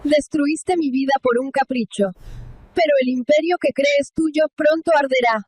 Destruiste mi vida por un capricho. Pero el imperio que crees tuyo pronto arderá.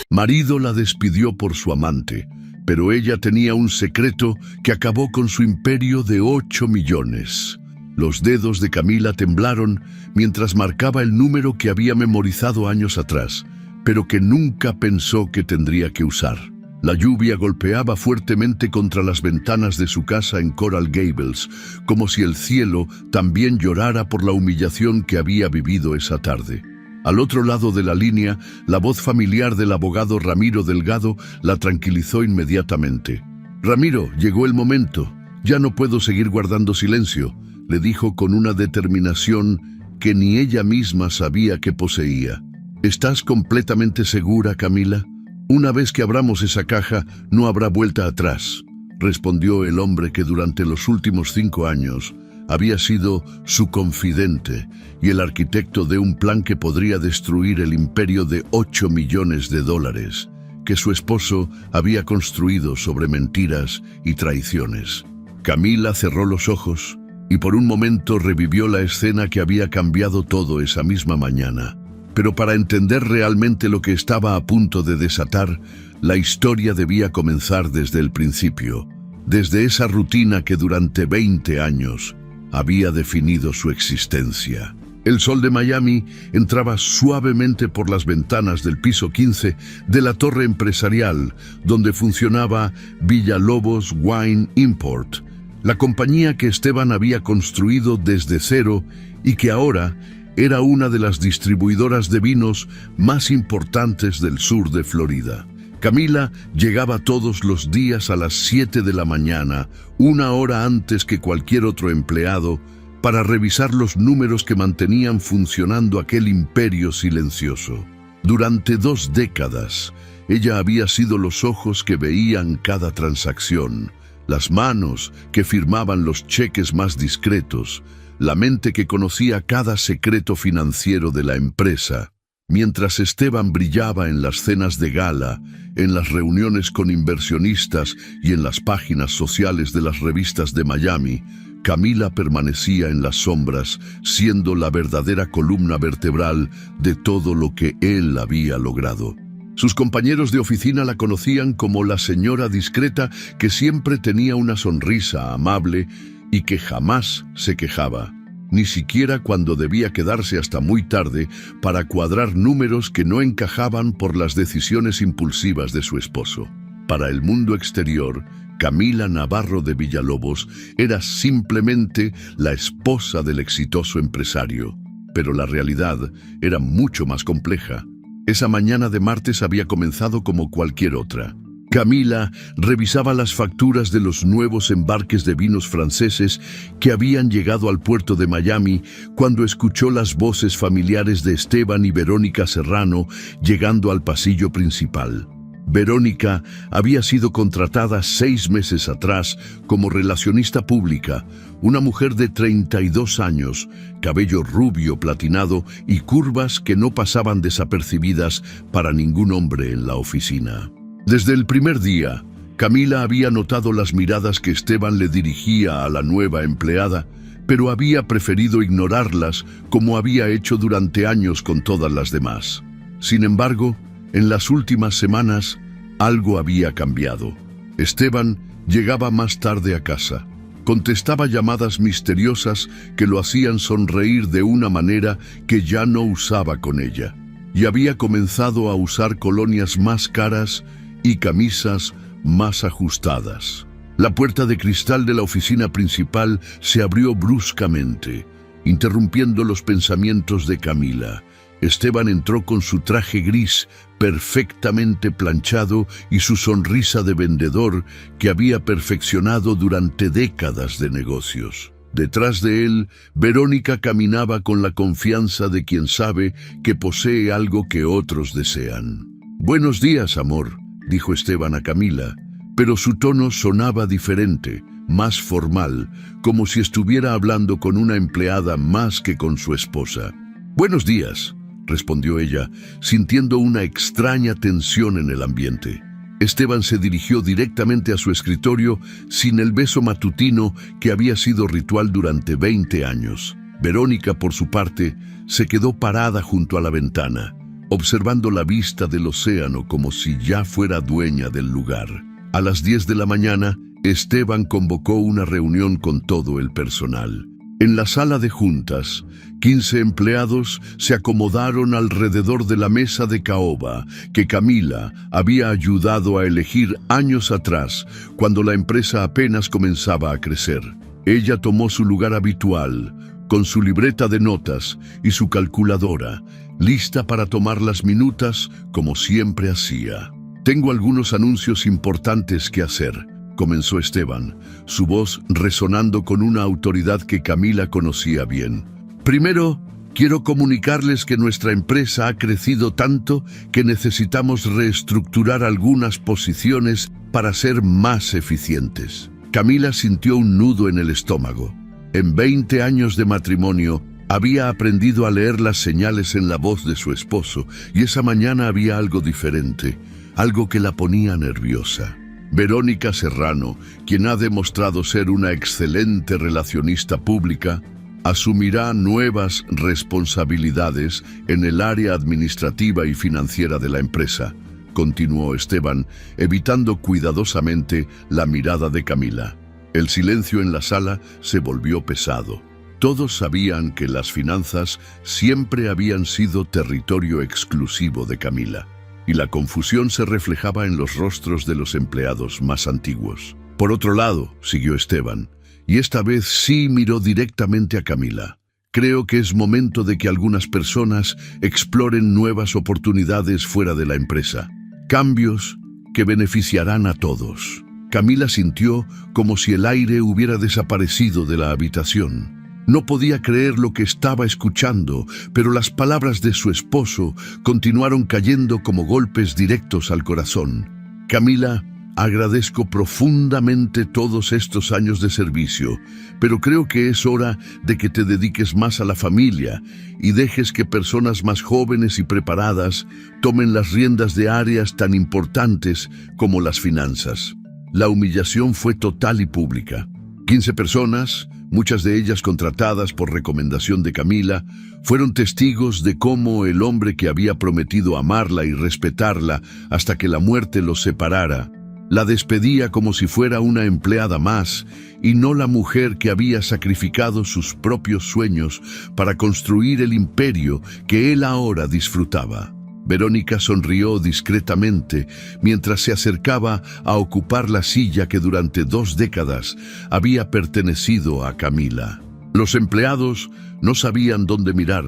Marido la despidió por su amante, pero ella tenía un secreto que acabó con su imperio de 8 millones. Los dedos de Camila temblaron mientras marcaba el número que había memorizado años atrás, pero que nunca pensó que tendría que usar. La lluvia golpeaba fuertemente contra las ventanas de su casa en Coral Gables, como si el cielo también llorara por la humillación que había vivido esa tarde. Al otro lado de la línea, la voz familiar del abogado Ramiro Delgado la tranquilizó inmediatamente. «Ramiro, llegó el momento. Ya no puedo seguir guardando silencio», le dijo con una determinación que ni ella misma sabía que poseía. «¿Estás completamente segura, Camila? Una vez que abramos esa caja, no habrá vuelta atrás», respondió el hombre que durante los últimos 5 años había sido su confidente y el arquitecto de un plan que podría destruir el imperio de 8 millones de dólares, que su esposo había construido sobre mentiras y traiciones. Camila cerró los ojos y por un momento revivió la escena que había cambiado todo esa misma mañana. Pero para entender realmente lo que estaba a punto de desatar, la historia debía comenzar desde el principio, desde esa rutina que durante 20 años había definido su existencia. El sol de Miami entraba suavemente por las ventanas del piso 15 de la torre empresarial donde funcionaba Villalobos Wine Import, la compañía que Esteban había construido desde cero y que ahora era una de las distribuidoras de vinos más importantes del sur de Florida. Camila llegaba todos los días a las 7 de la mañana, 1 hora antes que cualquier otro empleado, para revisar los números que mantenían funcionando aquel imperio silencioso. Durante 2 décadas, ella había sido los ojos que veían cada transacción, las manos que firmaban los cheques más discretos, la mente que conocía cada secreto financiero de la empresa. Mientras Esteban brillaba en las cenas de gala, en las reuniones con inversionistas y en las páginas sociales de las revistas de Miami, Camila permanecía en las sombras, siendo la verdadera columna vertebral de todo lo que él había logrado. Sus compañeros de oficina la conocían como la señora discreta que siempre tenía una sonrisa amable y que jamás se quejaba, ni siquiera cuando debía quedarse hasta muy tarde para cuadrar números que no encajaban por las decisiones impulsivas de su esposo. Para el mundo exterior, Camila Navarro de Villalobos era simplemente la esposa del exitoso empresario, pero la realidad era mucho más compleja. Esa mañana de martes había comenzado como cualquier otra. Camila revisaba las facturas de los nuevos embarques de vinos franceses que habían llegado al puerto de Miami cuando escuchó las voces familiares de Esteban y Verónica Serrano llegando al pasillo principal. Verónica había sido contratada 6 meses atrás como relacionista pública, una mujer de 32 años, cabello rubio platinado y curvas que no pasaban desapercibidas para ningún hombre en la oficina. Desde el primer día, Camila había notado las miradas que Esteban le dirigía a la nueva empleada, pero había preferido ignorarlas como había hecho durante años con todas las demás. Sin embargo, en las últimas semanas, algo había cambiado. Esteban llegaba más tarde a casa. Contestaba llamadas misteriosas que lo hacían sonreír de una manera que ya no usaba con ella. Y había comenzado a usar colonias más caras y camisas más ajustadas. La puerta de cristal de la oficina principal se abrió bruscamente, interrumpiendo los pensamientos de Camila. Esteban entró con su traje gris perfectamente planchado y su sonrisa de vendedor que había perfeccionado durante décadas de negocios. Detrás de él, Verónica caminaba con la confianza de quien sabe que posee algo que otros desean. «Buenos días, amor», dijo Esteban a Camila, pero su tono sonaba diferente, más formal, como si estuviera hablando con una empleada más que con su esposa. «Buenos días», respondió ella, sintiendo una extraña tensión en el ambiente. Esteban se dirigió directamente a su escritorio sin el beso matutino que había sido ritual durante 20 años. Verónica, por su parte, se quedó parada junto a la ventana, observando la vista del océano como si ya fuera dueña del lugar. A las 10 de la mañana, Esteban convocó una reunión con todo el personal. En la sala de juntas, 15 empleados se acomodaron alrededor de la mesa de caoba que Camila había ayudado a elegir años atrás, cuando la empresa apenas comenzaba a crecer. Ella tomó su lugar habitual, con su libreta de notas y su calculadora, lista para tomar las minutas como siempre hacía. «Tengo algunos anuncios importantes que hacer», comenzó Esteban, su voz resonando con una autoridad que Camila conocía bien. «Primero, quiero comunicarles que nuestra empresa ha crecido tanto que necesitamos reestructurar algunas posiciones para ser más eficientes». Camila sintió un nudo en el estómago. En 20 años de matrimonio, había aprendido a leer las señales en la voz de su esposo, y esa mañana había algo diferente, algo que la ponía nerviosa. Verónica Serrano, quien ha demostrado ser una excelente relacionista pública, asumirá nuevas responsabilidades en el área administrativa y financiera de la empresa, continuó Esteban, evitando cuidadosamente la mirada de Camila. El silencio en la sala se volvió pesado. Todos sabían que las finanzas siempre habían sido territorio exclusivo de Camila, y la confusión se reflejaba en los rostros de los empleados más antiguos. Por otro lado, siguió Esteban, y esta vez sí miró directamente a Camila. Creo que es momento de que algunas personas exploren nuevas oportunidades fuera de la empresa. Cambios que beneficiarán a todos. Camila sintió como si el aire hubiera desaparecido de la habitación. No podía creer lo que estaba escuchando, pero las palabras de su esposo continuaron cayendo como golpes directos al corazón. «Camila, agradezco profundamente todos estos años de servicio, pero creo que es hora de que te dediques más a la familia y dejes que personas más jóvenes y preparadas tomen las riendas de áreas tan importantes como las finanzas». La humillación fue total y pública. 15 personas, muchas de ellas contratadas por recomendación de Camila, fueron testigos de cómo el hombre que había prometido amarla y respetarla hasta que la muerte los separara, la despedía como si fuera una empleada más y no la mujer que había sacrificado sus propios sueños para construir el imperio que él ahora disfrutaba. Verónica sonrió discretamente mientras se acercaba a ocupar la silla que durante 2 décadas había pertenecido a Camila. Los empleados no sabían dónde mirar.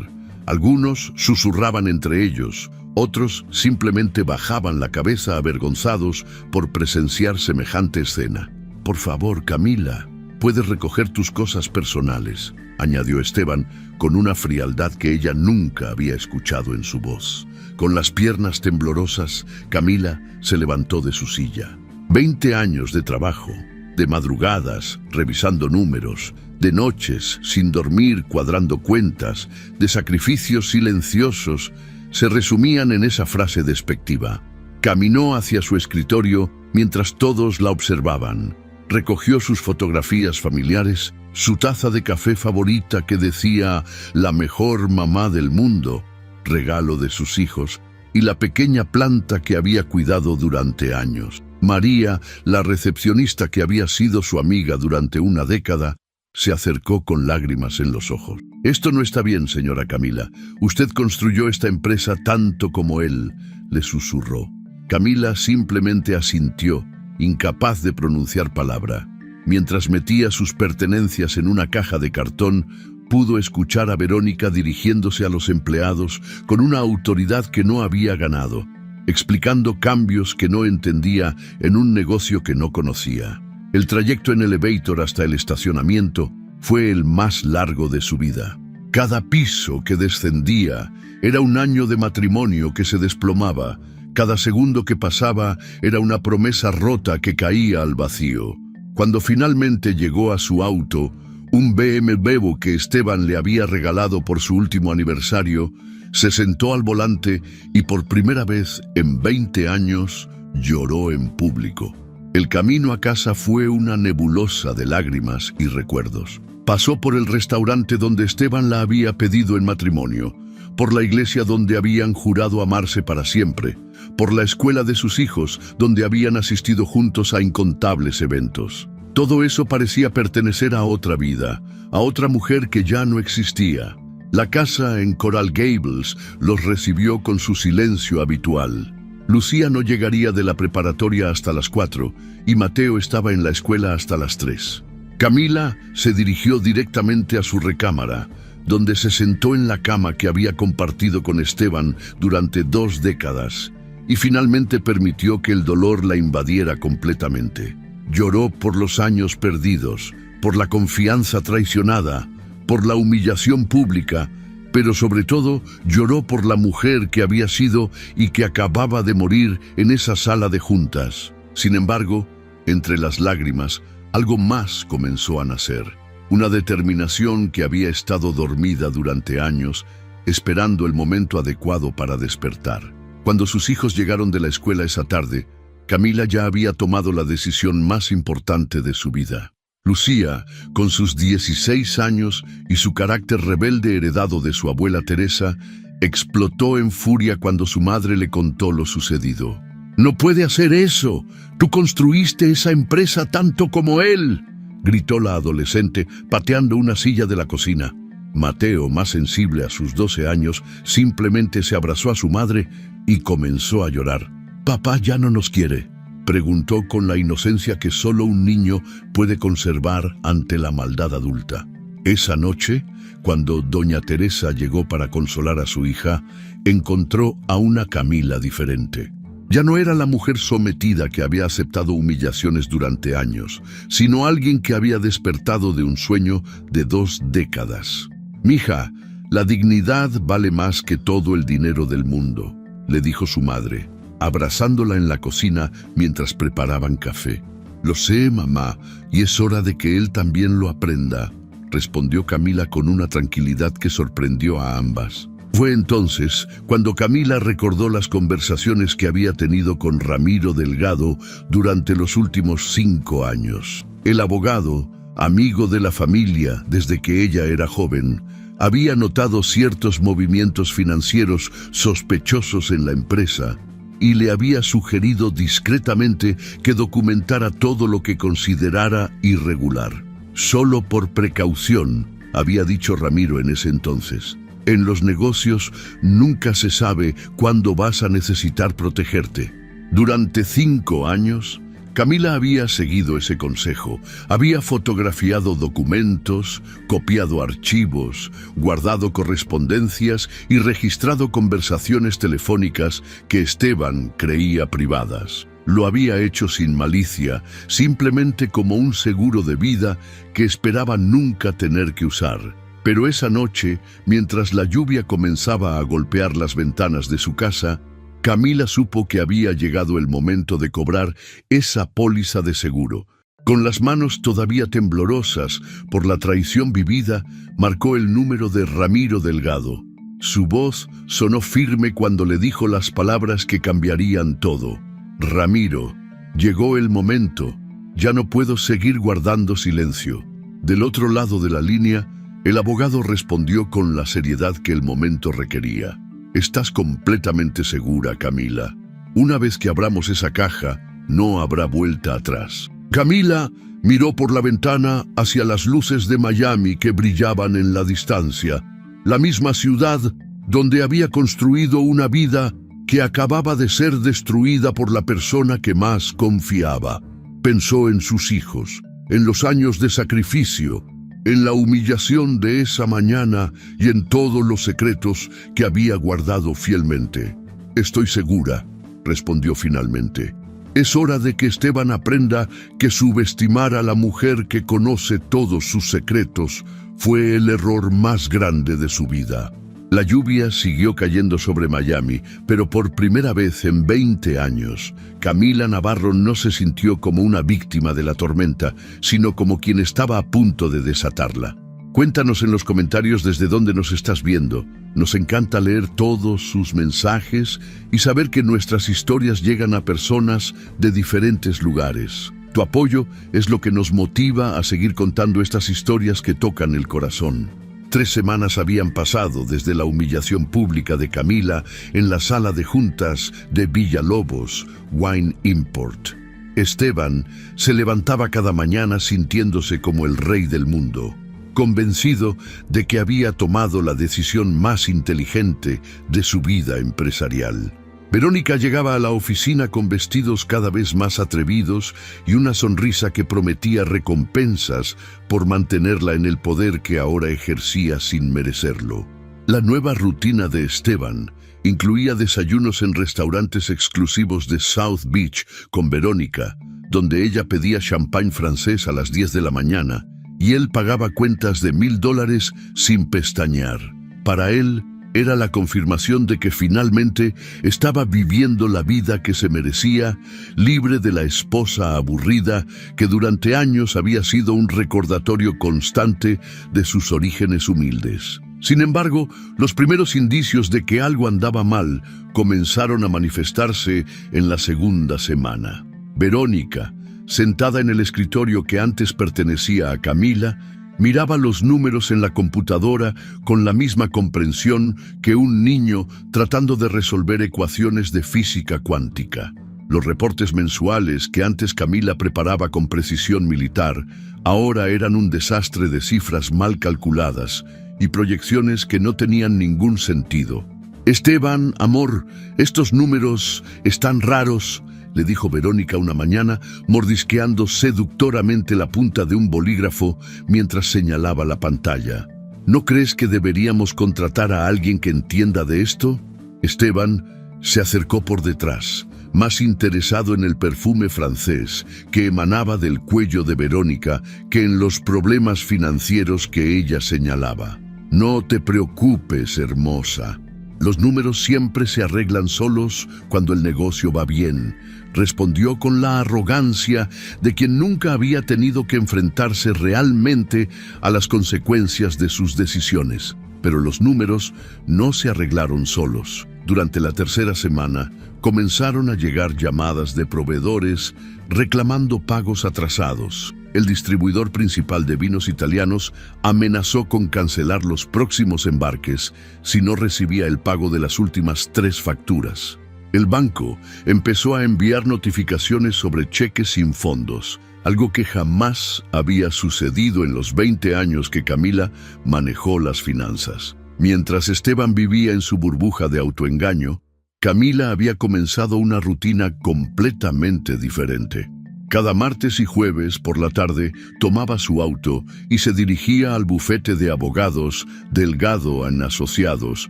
Algunos susurraban entre ellos, otros simplemente bajaban la cabeza avergonzados por presenciar semejante escena. «Por favor, Camila, puedes recoger tus cosas personales», añadió Esteban con una frialdad que ella nunca había escuchado en su voz. Con las piernas temblorosas, Camila se levantó de su silla. 20 años de trabajo, de madrugadas, revisando números, de noches sin dormir cuadrando cuentas, de sacrificios silenciosos, se resumían en esa frase despectiva. Caminó hacia su escritorio mientras todos la observaban. Recogió sus fotografías familiares, su taza de café favorita que decía «La mejor mamá del mundo», regalo de sus hijos, y la pequeña planta que había cuidado durante años. María, la recepcionista que había sido su amiga durante una década, se acercó con lágrimas en los ojos. «Esto no está bien, señora Camila. Usted construyó esta empresa tanto como él», le susurró. Camila simplemente asintió, incapaz de pronunciar palabra. Mientras metía sus pertenencias en una caja de cartón, pudo escuchar a Verónica dirigiéndose a los empleados con una autoridad que no había ganado, explicando cambios que no entendía en un negocio que no conocía. El trayecto en elevator hasta el estacionamiento fue el más largo de su vida. Cada piso que descendía era un año de matrimonio que se desplomaba. Cada segundo que pasaba era una promesa rota que caía al vacío. Cuando finalmente llegó a su auto, un BMW que Esteban le había regalado por su último aniversario, se sentó al volante y por primera vez en 20 años Lloró en público. El camino a casa fue una nebulosa de lágrimas y recuerdos. Pasó por el restaurante donde Esteban la había pedido en matrimonio, por la iglesia donde habían jurado amarse para siempre, por la escuela de sus hijos donde habían asistido juntos a incontables eventos. Todo eso parecía pertenecer a otra vida, a otra mujer que ya no existía. La casa en Coral Gables los recibió con su silencio habitual. Lucía no llegaría de la preparatoria hasta las 4 y Mateo estaba en la escuela hasta las 3. Camila se dirigió directamente a su recámara, donde se sentó en la cama que había compartido con Esteban durante 2 décadas y finalmente permitió que el dolor la invadiera completamente. Lloró por los años perdidos, por la confianza traicionada, por la humillación pública, pero sobre todo lloró por la mujer que había sido y que acababa de morir en esa sala de juntas. Sin embargo, entre las lágrimas, algo más comenzó a nacer. Una determinación que había estado dormida durante años, esperando el momento adecuado para despertar. Cuando sus hijos llegaron de la escuela esa tarde, Camila ya había tomado la decisión más importante de su vida. Lucía, con sus 16 años y su carácter rebelde heredado de su abuela Teresa, explotó en furia cuando su madre le contó lo sucedido. «¡No puede hacer eso! ¡Tú construiste esa empresa tanto como él!», gritó la adolescente, pateando una silla de la cocina. Mateo, más sensible a sus 12 años, simplemente se abrazó a su madre y comenzó a llorar. «¿Papá ya no nos quiere?», preguntó con la inocencia que solo un niño puede conservar ante la maldad adulta. Esa noche, cuando doña Teresa llegó para consolar a su hija, encontró a una Camila diferente. Ya no era la mujer sometida que había aceptado humillaciones durante años, sino alguien que había despertado de un sueño de 2 décadas. «Mija, la dignidad vale más que todo el dinero del mundo», le dijo su madre, abrazándola en la cocina mientras preparaban café. «Lo sé, mamá, y es hora de que él también lo aprenda», respondió Camila con una tranquilidad que sorprendió a ambas. Fue entonces cuando Camila recordó las conversaciones que había tenido con Ramiro Delgado durante los últimos 5 años. El abogado, amigo de la familia desde que ella era joven, había notado ciertos movimientos financieros sospechosos en la empresa y le había sugerido discretamente que documentara todo lo que considerara irregular. «Solo por precaución», había dicho Ramiro en ese entonces. «En los negocios nunca se sabe cuándo vas a necesitar protegerte». Durante 5 años, Camila había seguido ese consejo. Había fotografiado documentos, copiado archivos, guardado correspondencias y registrado conversaciones telefónicas que Esteban creía privadas. Lo había hecho sin malicia, simplemente como un seguro de vida que esperaba nunca tener que usar. Pero esa noche, mientras la lluvia comenzaba a golpear las ventanas de su casa, Camila supo que había llegado el momento de cobrar esa póliza de seguro. Con las manos todavía temblorosas por la traición vivida, marcó el número de Ramiro Delgado. Su voz sonó firme cuando le dijo las palabras que cambiarían todo. «Ramiro, llegó el momento. Ya no puedo seguir guardando silencio». Del otro lado de la línea, el abogado respondió con la seriedad que el momento requería. «Estás completamente segura, Camila. Una vez que abramos esa caja, no habrá vuelta atrás». Camila miró por la ventana hacia las luces de Miami que brillaban en la distancia, la misma ciudad donde había construido una vida que acababa de ser destruida por la persona que más confiaba. Pensó en sus hijos, en los años de sacrificio, en la humillación de esa mañana y en todos los secretos que había guardado fielmente. «Estoy segura», respondió finalmente. «Es hora de que Esteban aprenda que subestimar a la mujer que conoce todos sus secretos fue el error más grande de su vida». La lluvia siguió cayendo sobre Miami, pero por primera vez en 20 años, Camila Navarro no se sintió como una víctima de la tormenta, sino como quien estaba a punto de desatarla. Cuéntanos en los comentarios desde dónde nos estás viendo. Nos encanta leer todos sus mensajes y saber que nuestras historias llegan a personas de diferentes lugares. Tu apoyo es lo que nos motiva a seguir contando estas historias que tocan el corazón. 3 semanas habían pasado desde la humillación pública de Camila en la sala de juntas de Villalobos Wine Import. Esteban se levantaba cada mañana sintiéndose como el rey del mundo, convencido de que había tomado la decisión más inteligente de su vida empresarial. Verónica llegaba a la oficina con vestidos cada vez más atrevidos y una sonrisa que prometía recompensas por mantenerla en el poder que ahora ejercía sin merecerlo. La nueva rutina de Esteban incluía desayunos en restaurantes exclusivos de South Beach con Verónica, donde ella pedía champán francés a las 10 de la mañana y él pagaba cuentas de $1000 sin pestañear. Para él, era la confirmación de que finalmente estaba viviendo la vida que se merecía, libre de la esposa aburrida que durante años había sido un recordatorio constante de sus orígenes humildes. Sin embargo, los primeros indicios de que algo andaba mal comenzaron a manifestarse en la segunda semana. Verónica, sentada en el escritorio que antes pertenecía a Camila, miraba los números en la computadora con la misma comprensión que un niño tratando de resolver ecuaciones de física cuántica. Los reportes mensuales que antes Camila preparaba con precisión militar, ahora eran un desastre de cifras mal calculadas y proyecciones que no tenían ningún sentido. «Esteban, amor, estos números están raros», le dijo Verónica una mañana, mordisqueando seductoramente la punta de un bolígrafo mientras señalaba la pantalla. «¿No crees que deberíamos contratar a alguien que entienda de esto?» Esteban se acercó por detrás, más interesado en el perfume francés que emanaba del cuello de Verónica que en los problemas financieros que ella señalaba. «No te preocupes, hermosa. Los números siempre se arreglan solos cuando el negocio va bien», respondió con la arrogancia de quien nunca había tenido que enfrentarse realmente a las consecuencias de sus decisiones. Pero los números no se arreglaron solos. Durante la tercera semana, comenzaron a llegar llamadas de proveedores reclamando pagos atrasados. El distribuidor principal de vinos italianos amenazó con cancelar los próximos embarques si no recibía el pago de las últimas 3 facturas. El banco empezó a enviar notificaciones sobre cheques sin fondos, algo que jamás había sucedido en los 20 años que Camila manejó las finanzas. Mientras Esteban vivía en su burbuja de autoengaño, Camila había comenzado una rutina completamente diferente. Cada martes y jueves por la tarde tomaba su auto y se dirigía al bufete de abogados Delgado & Asociados,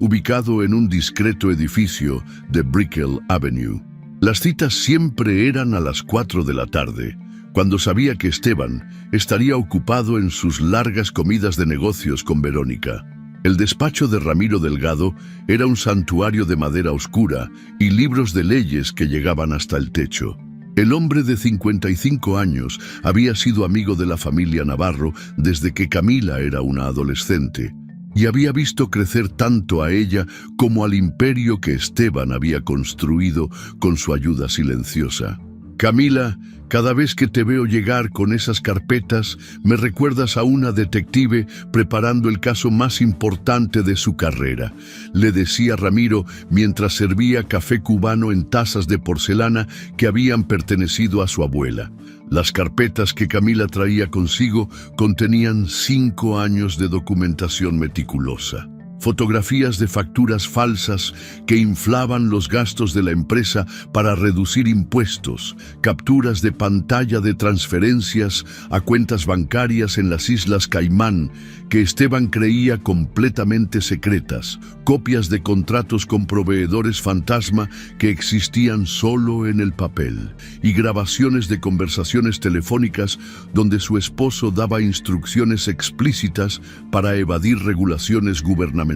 ubicado en un discreto edificio de Brickell Avenue. Las citas siempre eran a las 4 de la tarde, cuando sabía que Esteban estaría ocupado en sus largas comidas de negocios con Verónica. El despacho de Ramiro Delgado era un santuario de madera oscura y libros de leyes que llegaban hasta el techo. El hombre de 55 años había sido amigo de la familia Navarro desde que Camila era una adolescente y había visto crecer tanto a ella como al imperio que Esteban había construido con su ayuda silenciosa. «Camila, cada vez que te veo llegar con esas carpetas, me recuerdas a una detective preparando el caso más importante de su carrera», le decía Ramiro mientras servía café cubano en tazas de porcelana que habían pertenecido a su abuela. Las carpetas que Camila traía consigo contenían 5 años de documentación meticulosa. Fotografías de facturas falsas que inflaban los gastos de la empresa para reducir impuestos, capturas de pantalla de transferencias a cuentas bancarias en las Islas Caimán que Esteban creía completamente secretas, copias de contratos con proveedores fantasma que existían solo en el papel y grabaciones de conversaciones telefónicas donde su esposo daba instrucciones explícitas para evadir regulaciones gubernamentales.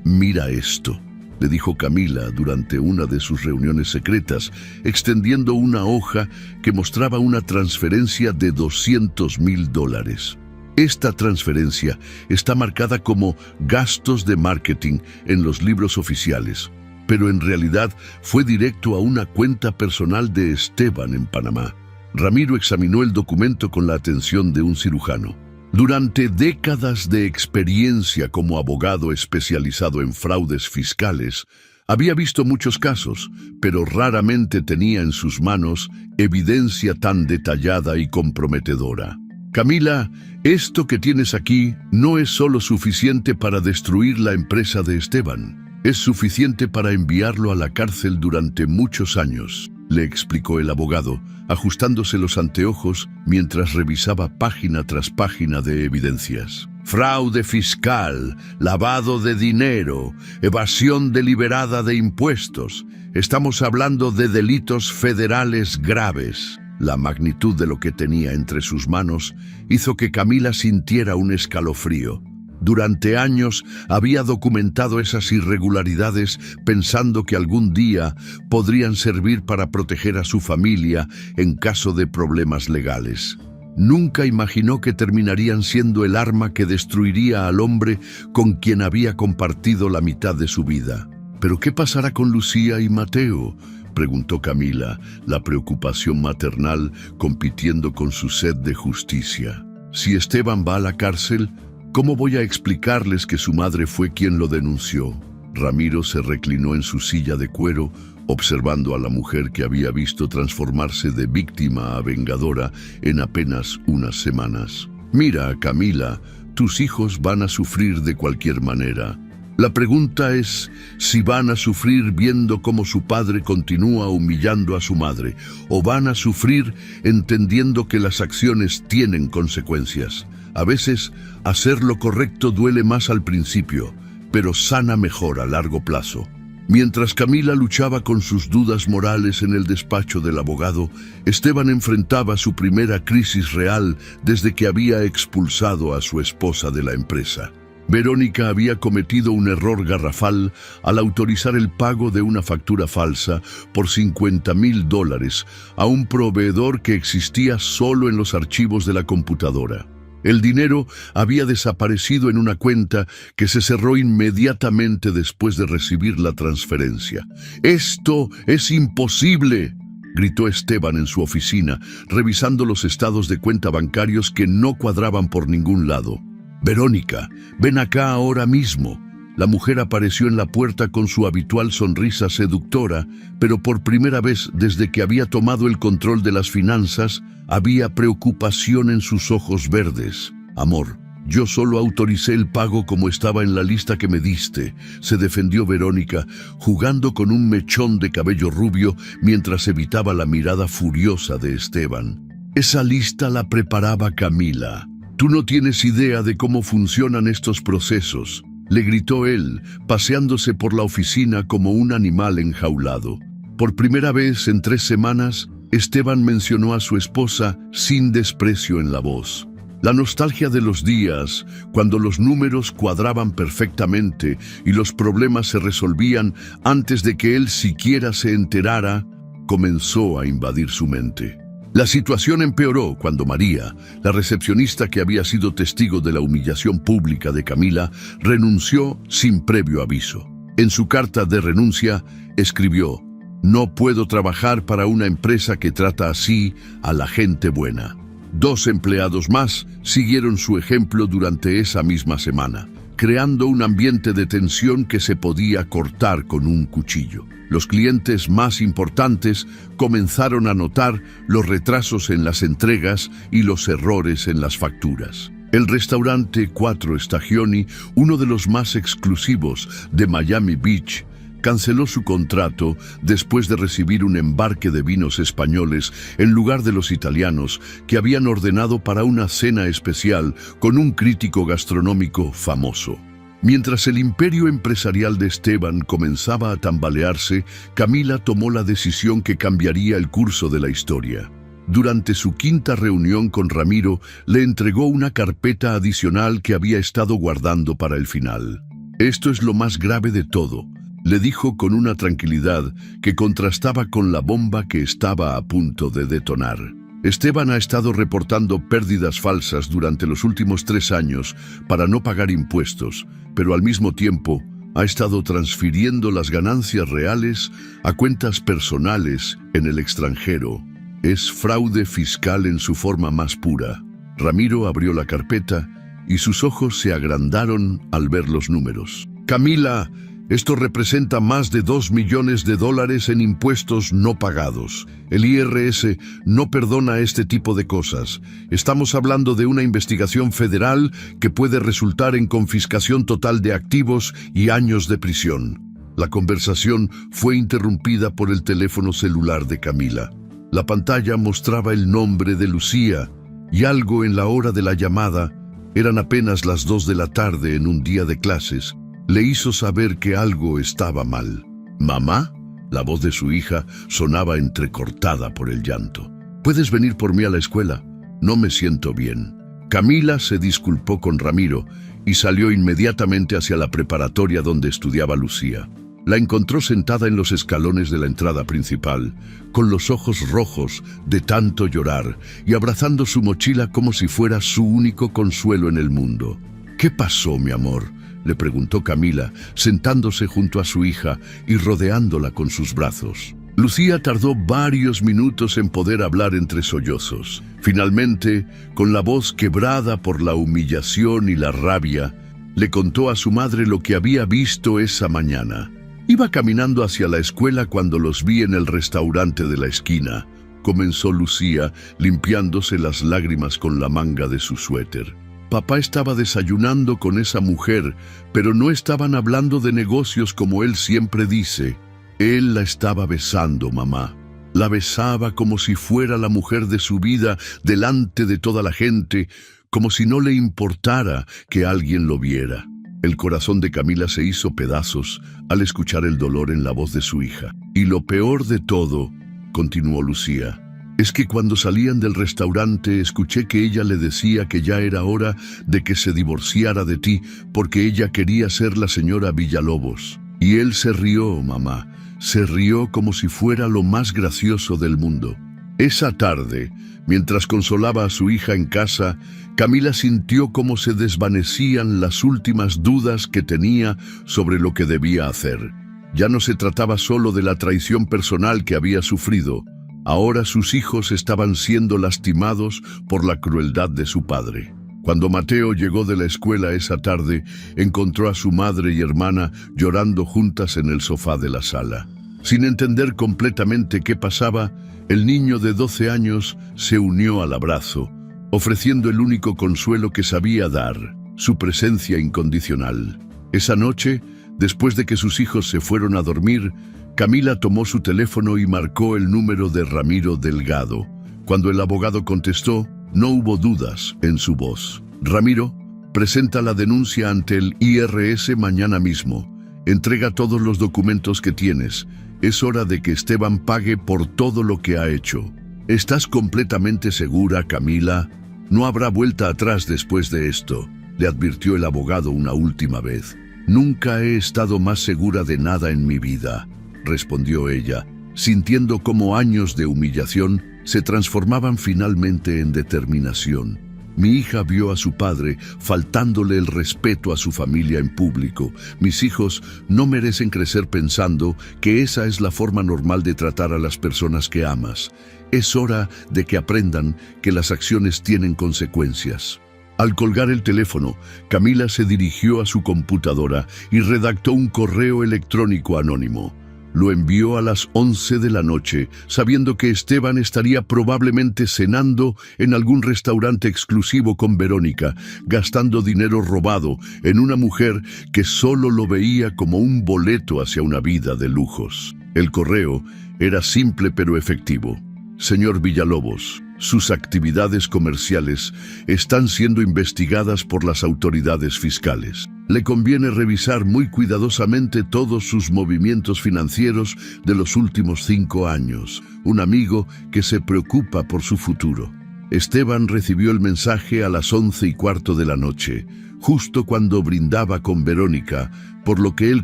«Mira esto», le dijo Camila durante una de sus reuniones secretas, extendiendo una hoja que mostraba una transferencia de $200,000. Esta transferencia está marcada como gastos de marketing en los libros oficiales, pero en realidad fue directo a una cuenta personal de Esteban en Panamá. Ramiro examinó el documento con la atención de un cirujano. Durante décadas de experiencia como abogado especializado en fraudes fiscales, había visto muchos casos, pero raramente tenía en sus manos evidencia tan detallada y comprometedora. Camila, esto que tienes aquí no es solo suficiente para destruir la empresa de Esteban. Es suficiente para enviarlo a la cárcel durante muchos años, le explicó el abogado, ajustándose los anteojos mientras revisaba página tras página de evidencias. Fraude fiscal, lavado de dinero, evasión deliberada de impuestos. Estamos hablando de delitos federales graves. La magnitud de lo que tenía entre sus manos hizo que Camila sintiera un escalofrío. Durante años había documentado esas irregularidades pensando que algún día podrían servir para proteger a su familia en caso de problemas legales. Nunca imaginó que terminarían siendo el arma que destruiría al hombre con quien había compartido la mitad de su vida. ¿Pero qué pasará con Lucía y Mateo?, preguntó Camila, la preocupación maternal compitiendo con su sed de justicia. Si Esteban va a la cárcel, ¿cómo voy a explicarles que su madre fue quien lo denunció? Ramiro se reclinó en su silla de cuero, observando a la mujer que había visto transformarse de víctima a vengadora en apenas unas semanas. Mira, Camila, tus hijos van a sufrir de cualquier manera. La pregunta es si van a sufrir viendo cómo su padre continúa humillando a su madre, o van a sufrir entendiendo que las acciones tienen consecuencias. A veces, hacer lo correcto duele más al principio, pero sana mejor a largo plazo. Mientras Camila luchaba con sus dudas morales en el despacho del abogado, Esteban enfrentaba su primera crisis real desde que había expulsado a su esposa de la empresa. Verónica había cometido un error garrafal al autorizar el pago de una factura falsa por $50,000 a un proveedor que existía solo en los archivos de la computadora. El dinero había desaparecido en una cuenta que se cerró inmediatamente después de recibir la transferencia. «¡Esto es imposible!», gritó Esteban en su oficina, revisando los estados de cuenta bancarios que no cuadraban por ningún lado. «Verónica, ven acá ahora mismo». La mujer apareció en la puerta con su habitual sonrisa seductora, pero por primera vez desde que había tomado el control de las finanzas, había preocupación en sus ojos verdes. «Amor, yo solo autoricé el pago como estaba en la lista que me diste», se defendió Verónica, jugando con un mechón de cabello rubio mientras evitaba la mirada furiosa de Esteban. «Esa lista la preparaba Camila. Tú no tienes idea de cómo funcionan estos procesos», le gritó él, paseándose por la oficina como un animal enjaulado. Por primera vez en 3 semanas, Esteban mencionó a su esposa sin desprecio en la voz. La nostalgia de los días, cuando los números cuadraban perfectamente y los problemas se resolvían antes de que él siquiera se enterara, comenzó a invadir su mente. La situación empeoró cuando María, la recepcionista que había sido testigo de la humillación pública de Camila, renunció sin previo aviso. En su carta de renuncia, escribió: «No puedo trabajar para una empresa que trata así a la gente buena». 2 empleados más siguieron su ejemplo durante esa misma semana, creando un ambiente de tensión que se podía cortar con un cuchillo. Los clientes más importantes comenzaron a notar los retrasos en las entregas y los errores en las facturas. El restaurante 4 Stagioni, uno de los más exclusivos de Miami Beach, canceló su contrato después de recibir un embarque de vinos españoles en lugar de los italianos que habían ordenado para una cena especial con un crítico gastronómico famoso. Mientras el imperio empresarial de Esteban comenzaba a tambalearse, Camila tomó la decisión que cambiaría el curso de la historia. Durante su 5ª reunión con Ramiro, le entregó una carpeta adicional que había estado guardando para el final. «Esto es lo más grave de todo», le dijo con una tranquilidad que contrastaba con la bomba que estaba a punto de detonar. Esteban ha estado reportando pérdidas falsas durante los últimos 3 años para no pagar impuestos, pero al mismo tiempo ha estado transfiriendo las ganancias reales a cuentas personales en el extranjero. Es fraude fiscal en su forma más pura. Ramiro abrió la carpeta y sus ojos se agrandaron al ver los números. Camila, esto representa más de $2 millones en impuestos no pagados. El IRS no perdona este tipo de cosas. Estamos hablando de una investigación federal que puede resultar en confiscación total de activos y años de prisión. La conversación fue interrumpida por el teléfono celular de Camila. La pantalla mostraba el nombre de Lucía y algo en la hora de la llamada, eran apenas las 2 de la tarde en un día de clases, le hizo saber que algo estaba mal. ¿Mamá? La voz de su hija sonaba entrecortada por el llanto. ¿Puedes venir por mí a la escuela? No me siento bien. Camila se disculpó con Ramiro y salió inmediatamente hacia la preparatoria donde estudiaba Lucía. La encontró sentada en los escalones de la entrada principal, con los ojos rojos de tanto llorar y abrazando su mochila como si fuera su único consuelo en el mundo. ¿Qué pasó, mi amor?, le preguntó Camila, sentándose junto a su hija y rodeándola con sus brazos. Lucía tardó varios minutos en poder hablar entre sollozos. Finalmente, con la voz quebrada por la humillación y la rabia, le contó a su madre lo que había visto esa mañana. Iba caminando hacia la escuela cuando los vi en el restaurante de la esquina, comenzó Lucía, limpiándose las lágrimas con la manga de su suéter. Papá estaba desayunando con esa mujer, pero no estaban hablando de negocios como él siempre dice. Él la estaba besando, mamá. La besaba como si fuera la mujer de su vida delante de toda la gente, como si no le importara que alguien lo viera. El corazón de Camila se hizo pedazos al escuchar el dolor en la voz de su hija. Y lo peor de todo, continuó Lucía, es que cuando salían del restaurante escuché que ella le decía que ya era hora de que se divorciara de ti porque ella quería ser la señora Villalobos. Y él se rió, mamá, se rió como si fuera lo más gracioso del mundo. Esa tarde, mientras consolaba a su hija en casa, Camila sintió cómo se desvanecían las últimas dudas que tenía sobre lo que debía hacer. Ya no se trataba solo de la traición personal que había sufrido. Ahora sus hijos estaban siendo lastimados por la crueldad de su padre. Cuando Mateo llegó de la escuela esa tarde, encontró a su madre y hermana llorando juntas en el sofá de la sala. Sin entender completamente qué pasaba, el niño de 12 años se unió al abrazo, ofreciendo el único consuelo que sabía dar, su presencia incondicional. Esa noche, después de que sus hijos se fueron a dormir, Camila tomó su teléfono y marcó el número de Ramiro Delgado. Cuando el abogado contestó, no hubo dudas en su voz. Ramiro, presenta la denuncia ante el IRS mañana mismo. Entrega todos los documentos que tienes. Es hora de que Esteban pague por todo lo que ha hecho. ¿Estás completamente segura, Camila? No habrá vuelta atrás después de esto, le advirtió el abogado una última vez. Nunca he estado más segura de nada en mi vida, respondió ella, sintiendo cómo años de humillación se transformaban finalmente en determinación. Mi hija vio a su padre faltándole el respeto a su familia en público. Mis hijos no merecen crecer pensando que esa es la forma normal de tratar a las personas que amas. Es hora de que aprendan que las acciones tienen consecuencias. Al colgar el teléfono, Camila se dirigió a su computadora y redactó un correo electrónico anónimo. Lo envió a las 11 de la noche, sabiendo que Esteban estaría probablemente cenando en algún restaurante exclusivo con Verónica, gastando dinero robado en una mujer que solo lo veía como un boleto hacia una vida de lujos. El correo era simple pero efectivo. Señor Villalobos, sus actividades comerciales están siendo investigadas por las autoridades fiscales. Le conviene revisar muy cuidadosamente todos sus movimientos financieros de los últimos 5 años. Un amigo que se preocupa por su futuro. Esteban recibió el mensaje a las 11:15 de la noche, justo cuando brindaba con Verónica, por lo que él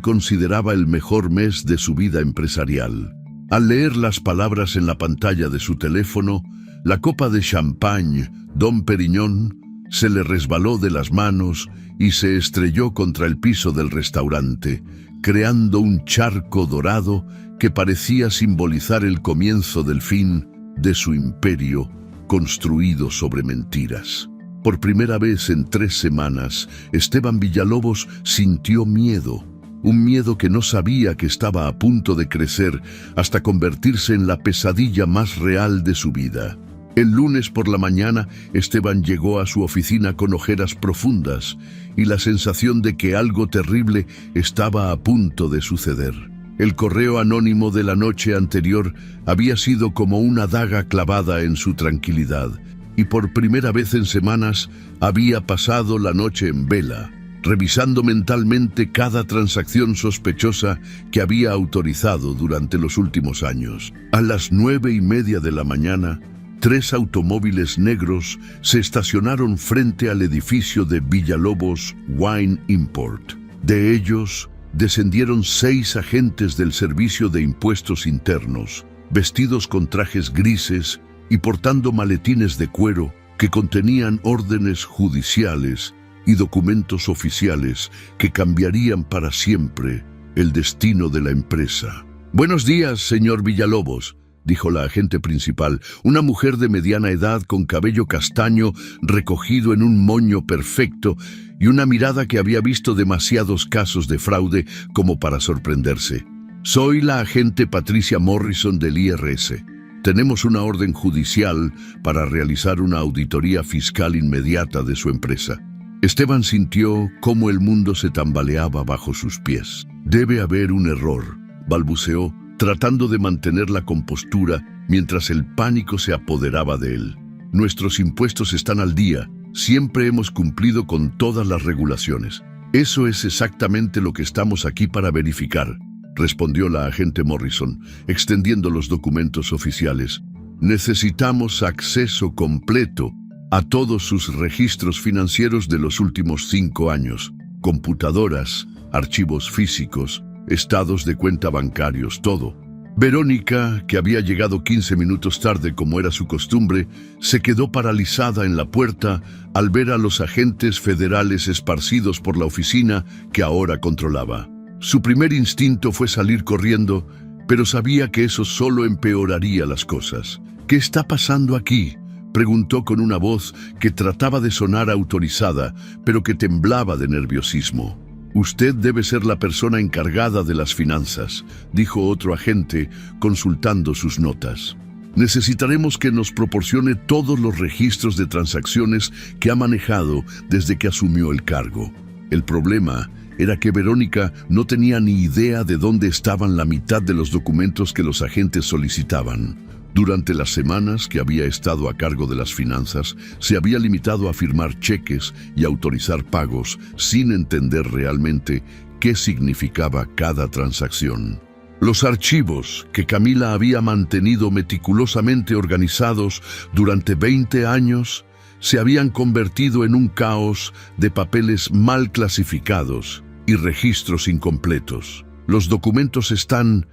consideraba el mejor mes de su vida empresarial. Al leer las palabras en la pantalla de su teléfono, La copa de champagne, Dom Perignon, se le resbaló de las manos y se estrelló contra el piso del restaurante, creando un charco dorado que parecía simbolizar el comienzo del fin de su imperio construido sobre mentiras. Por primera vez en 3 semanas, Esteban Villalobos sintió miedo, un miedo que no sabía que estaba a punto de crecer hasta convertirse en la pesadilla más real de su vida. El lunes por la mañana, Esteban llegó a su oficina con ojeras profundas y la sensación de que algo terrible estaba a punto de suceder. El correo anónimo de la noche anterior había sido como una daga clavada en su tranquilidad, y por primera vez en semanas había pasado la noche en vela, revisando mentalmente cada transacción sospechosa que había autorizado durante los últimos años. A las 9:30 de la mañana, 3 automóviles negros se estacionaron frente al edificio de Villalobos Wine Import. De ellos, descendieron 6 agentes del Servicio de Impuestos Internos, vestidos con trajes grises y portando maletines de cuero que contenían órdenes judiciales y documentos oficiales que cambiarían para siempre el destino de la empresa. «Buenos días, señor Villalobos», dijo la agente principal, una mujer de mediana edad con cabello castaño recogido en un moño perfecto y una mirada que había visto demasiados casos de fraude como para sorprenderse. «Soy la agente Patricia Morrison del IRS. Tenemos una orden judicial para realizar una auditoría fiscal inmediata de su empresa». Esteban sintió cómo el mundo se tambaleaba bajo sus pies. «Debe haber un error», balbuceó, tratando de mantener la compostura mientras el pánico se apoderaba de él. «Nuestros impuestos están al día. Siempre hemos cumplido con todas las regulaciones». «Eso es exactamente lo que estamos aquí para verificar», respondió la agente Morrison, extendiendo los documentos oficiales. «Necesitamos acceso completo a todos sus registros financieros de los últimos 5 años, computadoras, archivos físicos, estados de cuenta bancarios, todo». Verónica, que había llegado 15 minutos tarde como era su costumbre, se quedó paralizada en la puerta al ver a los agentes federales esparcidos por la oficina que ahora controlaba. Su primer instinto fue salir corriendo, pero sabía que eso solo empeoraría las cosas. «¿Qué está pasando aquí?», preguntó con una voz que trataba de sonar autorizada, pero que temblaba de nerviosismo. «Usted debe ser la persona encargada de las finanzas», dijo otro agente, consultando sus notas. «Necesitaremos que nos proporcione todos los registros de transacciones que ha manejado desde que asumió el cargo». El problema era que Verónica no tenía ni idea de dónde estaban la mitad de los documentos que los agentes solicitaban. Durante las semanas que había estado a cargo de las finanzas, se había limitado a firmar cheques y autorizar pagos sin entender realmente qué significaba cada transacción. Los archivos que Camila había mantenido meticulosamente organizados durante 20 años se habían convertido en un caos de papeles mal clasificados y registros incompletos. «Los documentos están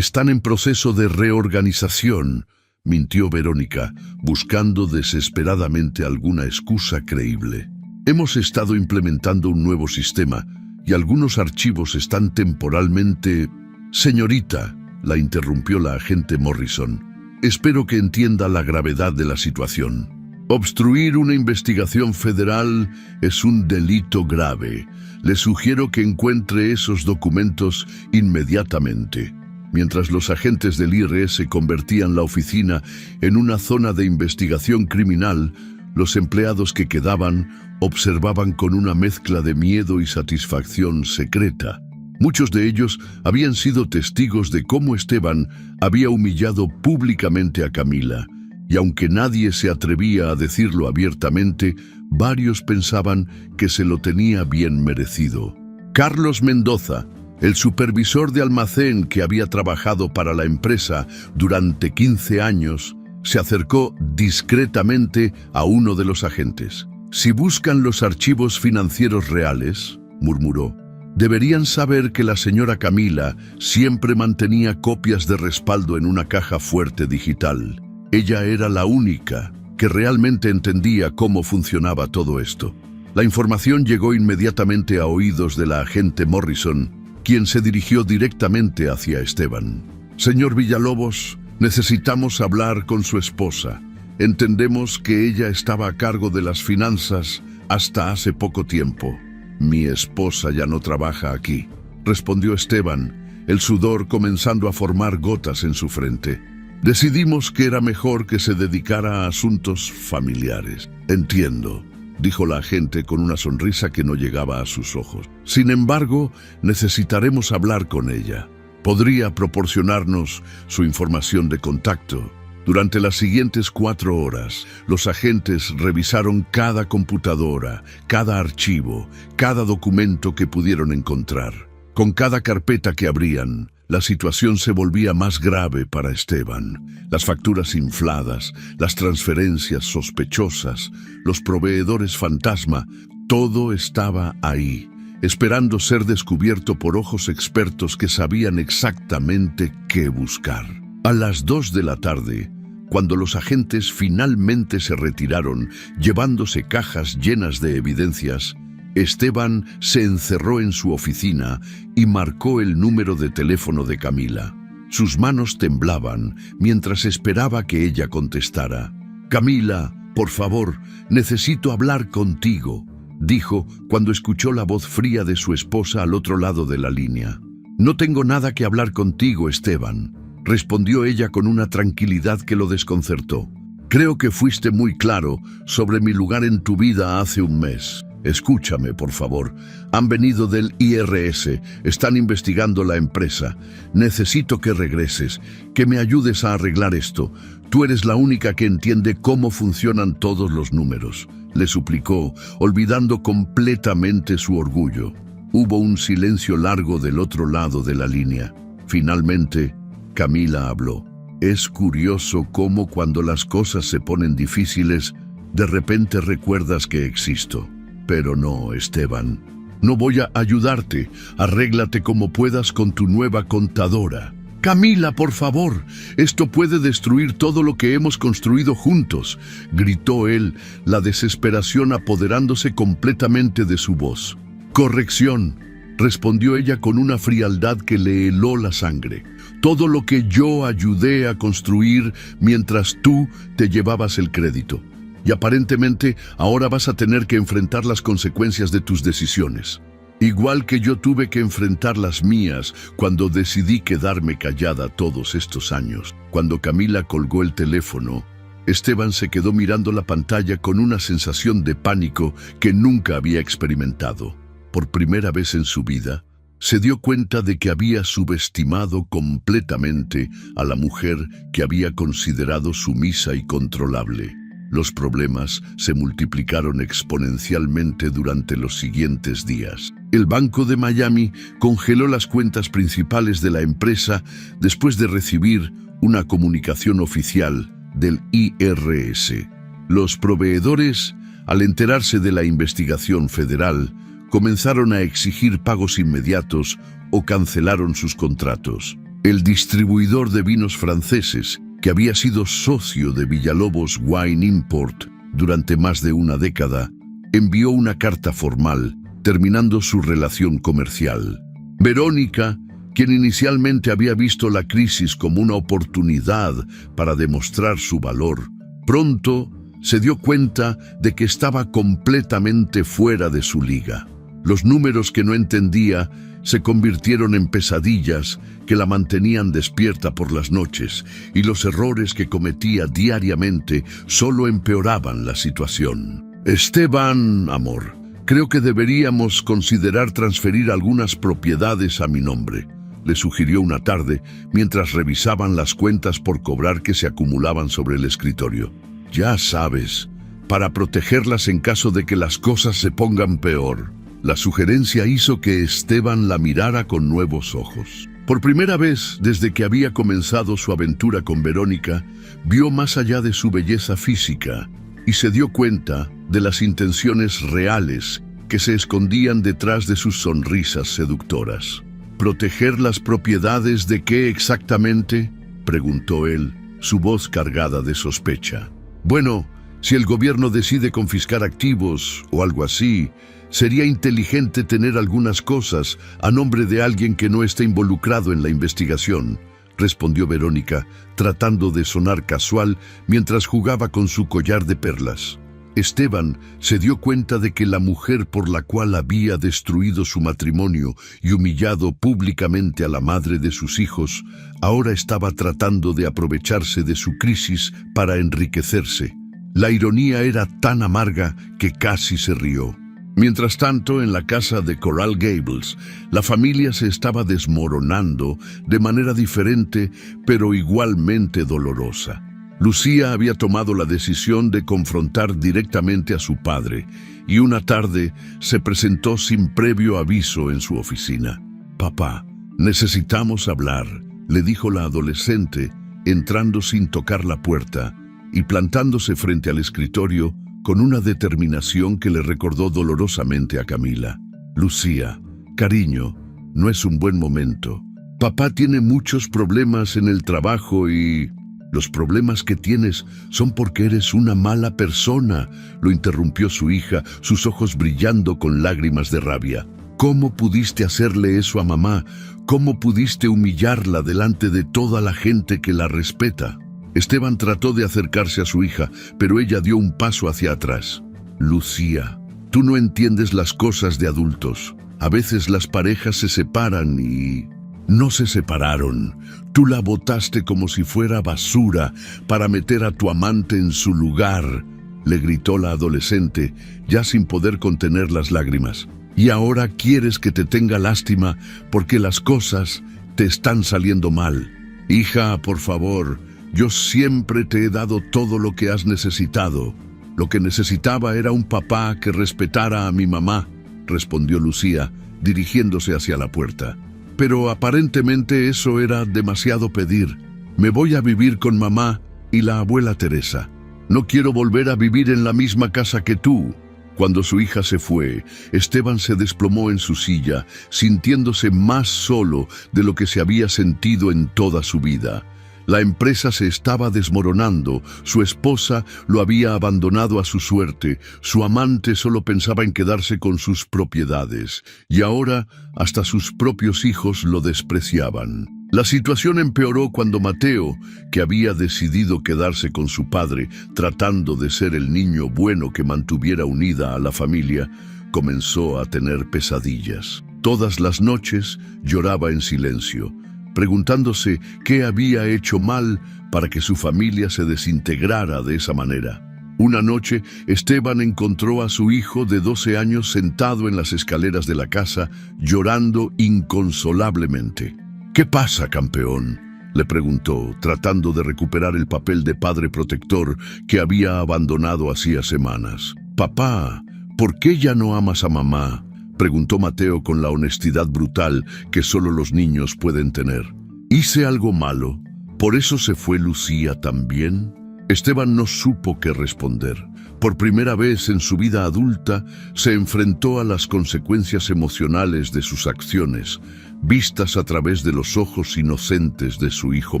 en proceso de reorganización», mintió Verónica, buscando desesperadamente alguna excusa creíble. «Hemos estado implementando un nuevo sistema y algunos archivos están temporalmente...» «Señorita», la interrumpió la agente Morrison, «espero que entienda la gravedad de la situación. Obstruir una investigación federal es un delito grave. Le sugiero que encuentre esos documentos inmediatamente». Mientras los agentes del IRS convertían la oficina en una zona de investigación criminal, los empleados que quedaban observaban con una mezcla de miedo y satisfacción secreta. Muchos de ellos habían sido testigos de cómo Esteban había humillado públicamente a Camila, y aunque nadie se atrevía a decirlo abiertamente, varios pensaban que se lo tenía bien merecido. Carlos Mendoza, el supervisor de almacén que había trabajado para la empresa durante 15 años, se acercó discretamente a uno de los agentes. «Si buscan los archivos financieros reales», murmuró, «deberían saber que la señora Camila siempre mantenía copias de respaldo en una caja fuerte digital. Ella era la única que realmente entendía cómo funcionaba todo esto. La información llegó inmediatamente a oídos de la agente Morrison, quien se dirigió directamente hacia Esteban. Señor Villalobos, necesitamos hablar con su esposa. Entendemos que ella estaba a cargo de las finanzas hasta hace poco tiempo. Mi esposa ya no trabaja aquí, respondió Esteban, el sudor comenzando a formar gotas en su frente. Decidimos que era mejor que se dedicara a asuntos familiares. Entiendo, dijo la agente con una sonrisa que no llegaba a sus ojos. Sin embargo, necesitaremos hablar con ella. ¿Podría proporcionarnos su información de contacto? Durante las siguientes 4 horas, los agentes revisaron cada computadora, cada archivo, cada documento que pudieron encontrar. Con cada carpeta que abrían, la situación se volvía más grave para Esteban. Las facturas infladas, las transferencias sospechosas, los proveedores fantasma, todo estaba ahí, esperando ser descubierto por ojos expertos que sabían exactamente qué buscar. A las 2 de la tarde, cuando los agentes finalmente se retiraron, llevándose cajas llenas de evidencias, Esteban se encerró en su oficina y marcó el número de teléfono de Camila. Sus manos temblaban mientras esperaba que ella contestara. «Camila, por favor, necesito hablar contigo», dijo cuando escuchó la voz fría de su esposa al otro lado de la línea. «No tengo nada que hablar contigo, Esteban», respondió ella con una tranquilidad que lo desconcertó. «Creo que fuiste muy claro sobre mi lugar en tu vida hace un mes. Escúchame, por favor. Han venido del IRS, están investigando la empresa. Necesito que regreses, que me ayudes a arreglar esto. Tú eres la única que entiende cómo funcionan todos los números», le suplicó, olvidando completamente su orgullo. Hubo un silencio largo del otro lado de la línea. Finalmente, Camila habló. «Es curioso cómo cuando las cosas se ponen difíciles, de repente recuerdas que existo. Pero no, Esteban. No voy a ayudarte. Arréglate como puedas con tu nueva contadora». «Camila, por favor, esto puede destruir todo lo que hemos construido juntos», gritó él, la desesperación apoderándose completamente de su voz. «Corrección», respondió ella con una frialdad que le heló la sangre. «Todo lo que yo ayudé a construir mientras tú te llevabas el crédito. Y aparentemente ahora vas a tener que enfrentar las consecuencias de tus decisiones. Igual que yo tuve que enfrentar las mías cuando decidí quedarme callada todos estos años». Cuando Camila colgó el teléfono, Esteban se quedó mirando la pantalla con una sensación de pánico que nunca había experimentado. Por primera vez en su vida, se dio cuenta de que había subestimado completamente a la mujer que había considerado sumisa y controlable. Los problemas se multiplicaron exponencialmente durante los siguientes días. El Banco de Miami congeló las cuentas principales de la empresa después de recibir una comunicación oficial del IRS. Los proveedores, al enterarse de la investigación federal, comenzaron a exigir pagos inmediatos o cancelaron sus contratos. El distribuidor de vinos franceses, que había sido socio de Villalobos Wine Import durante más de una década, envió una carta formal terminando su relación comercial. Verónica, quien inicialmente había visto la crisis como una oportunidad para demostrar su valor, pronto se dio cuenta de que estaba completamente fuera de su liga. Los números que no entendía se convirtieron en pesadillas que la mantenían despierta por las noches, y los errores que cometía diariamente solo empeoraban la situación. «Esteban, amor, creo que deberíamos considerar transferir algunas propiedades a mi nombre», le sugirió una tarde mientras revisaban las cuentas por cobrar que se acumulaban sobre el escritorio. «Ya sabes, para protegerlas en caso de que las cosas se pongan peor». La sugerencia hizo que Esteban la mirara con nuevos ojos. Por primera vez desde que había comenzado su aventura con Verónica, vio más allá de su belleza física y se dio cuenta de las intenciones reales que se escondían detrás de sus sonrisas seductoras. «¿Proteger las propiedades de qué exactamente?», preguntó él, su voz cargada de sospecha. Bueno, si el gobierno decide confiscar activos o algo así, sería inteligente tener algunas cosas a nombre de alguien que no esté involucrado en la investigación, respondió Verónica, tratando de sonar casual mientras jugaba con su collar de perlas. Esteban se dio cuenta de que la mujer por la cual había destruido su matrimonio y humillado públicamente a la madre de sus hijos, ahora estaba tratando de aprovecharse de su crisis para enriquecerse. La ironía era tan amarga que casi se rió. Mientras tanto, en la casa de Coral Gables, la familia se estaba desmoronando de manera diferente, pero igualmente dolorosa. Lucía había tomado la decisión de confrontar directamente a su padre, y una tarde se presentó sin previo aviso en su oficina. «Papá, necesitamos hablar», le dijo la adolescente, entrando sin tocar la puerta y plantándose frente al escritorio con una determinación que le recordó dolorosamente a Camila. «Lucía, cariño, no es un buen momento. Papá tiene muchos problemas en el trabajo y... Los problemas que tienes son porque eres una mala persona», lo interrumpió su hija, sus ojos brillando con lágrimas de rabia. «¿Cómo pudiste hacerle eso a mamá? ¿Cómo pudiste humillarla delante de toda la gente que la respeta?» Esteban trató de acercarse a su hija, pero ella dio un paso hacia atrás. «Lucía, tú no entiendes las cosas de adultos. A veces las parejas se separan y... No se separaron. Tú la botaste como si fuera basura para meter a tu amante en su lugar», le gritó la adolescente, ya sin poder contener las lágrimas. «Y ahora quieres que te tenga lástima porque las cosas te están saliendo mal. Hija, por favor, yo siempre te he dado todo lo que has necesitado. Lo que necesitaba era un papá que respetara a mi mamá», respondió Lucía, dirigiéndose hacia la puerta. «Pero aparentemente eso era demasiado pedir. Me voy a vivir con mamá y la abuela Teresa. No quiero volver a vivir en la misma casa que tú». Cuando su hija se fue, Esteban se desplomó en su silla, sintiéndose más solo de lo que se había sentido en toda su vida. La empresa se estaba desmoronando, su esposa lo había abandonado a su suerte, su amante solo pensaba en quedarse con sus propiedades, y ahora hasta sus propios hijos lo despreciaban. La situación empeoró cuando Mateo, que había decidido quedarse con su padre, tratando de ser el niño bueno que mantuviera unida a la familia, comenzó a tener pesadillas. Todas las noches lloraba en silencio, preguntándose qué había hecho mal para que su familia se desintegrara de esa manera. Una noche, Esteban encontró a su hijo de 12 años sentado en las escaleras de la casa, llorando inconsolablemente. «¿Qué pasa, campeón?», le preguntó, tratando de recuperar el papel de padre protector que había abandonado hacía semanas. «Papá, ¿por qué ya no amas a mamá?», preguntó Mateo con la honestidad brutal que solo los niños pueden tener. «¿Hice algo malo? ¿Por eso se fue Lucía también?». Esteban no supo qué responder. Por primera vez en su vida adulta, se enfrentó a las consecuencias emocionales de sus acciones, vistas a través de los ojos inocentes de su hijo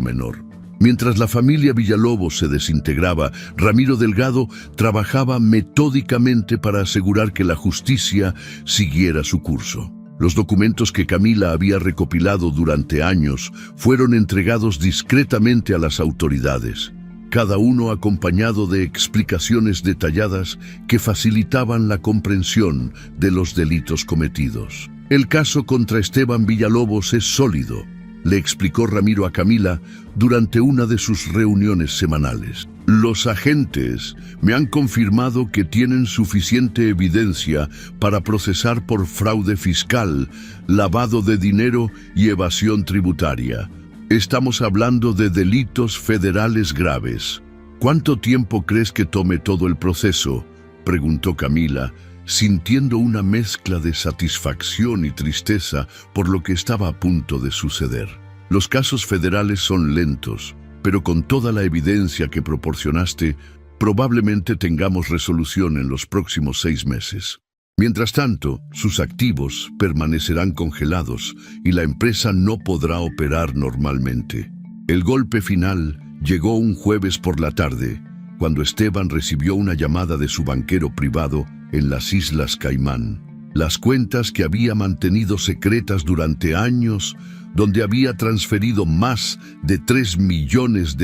menor. Mientras la familia Villalobos se desintegraba, Ramiro Delgado trabajaba metódicamente para asegurar que la justicia siguiera su curso. Los documentos que Camila había recopilado durante años fueron entregados discretamente a las autoridades, cada uno acompañado de explicaciones detalladas que facilitaban la comprensión de los delitos cometidos. «El caso contra Esteban Villalobos es sólido», le explicó Ramiro a Camila durante una de sus reuniones semanales. «Los agentes me han confirmado que tienen suficiente evidencia para procesar por fraude fiscal, lavado de dinero y evasión tributaria. Estamos hablando de delitos federales graves». «¿Cuánto tiempo crees que tome todo el proceso?», preguntó Camila, sintiendo una mezcla de satisfacción y tristeza por lo que estaba a punto de suceder. «Los casos federales son lentos, pero con toda la evidencia que proporcionaste, probablemente tengamos resolución en los próximos 6 meses. Mientras tanto, sus activos permanecerán congelados y la empresa no podrá operar normalmente. El golpe final llegó un jueves por la tarde, cuando Esteban recibió una llamada de su banquero privado en las Islas Caimán. Las cuentas que había mantenido secretas durante años, donde había transferido más de $3 millones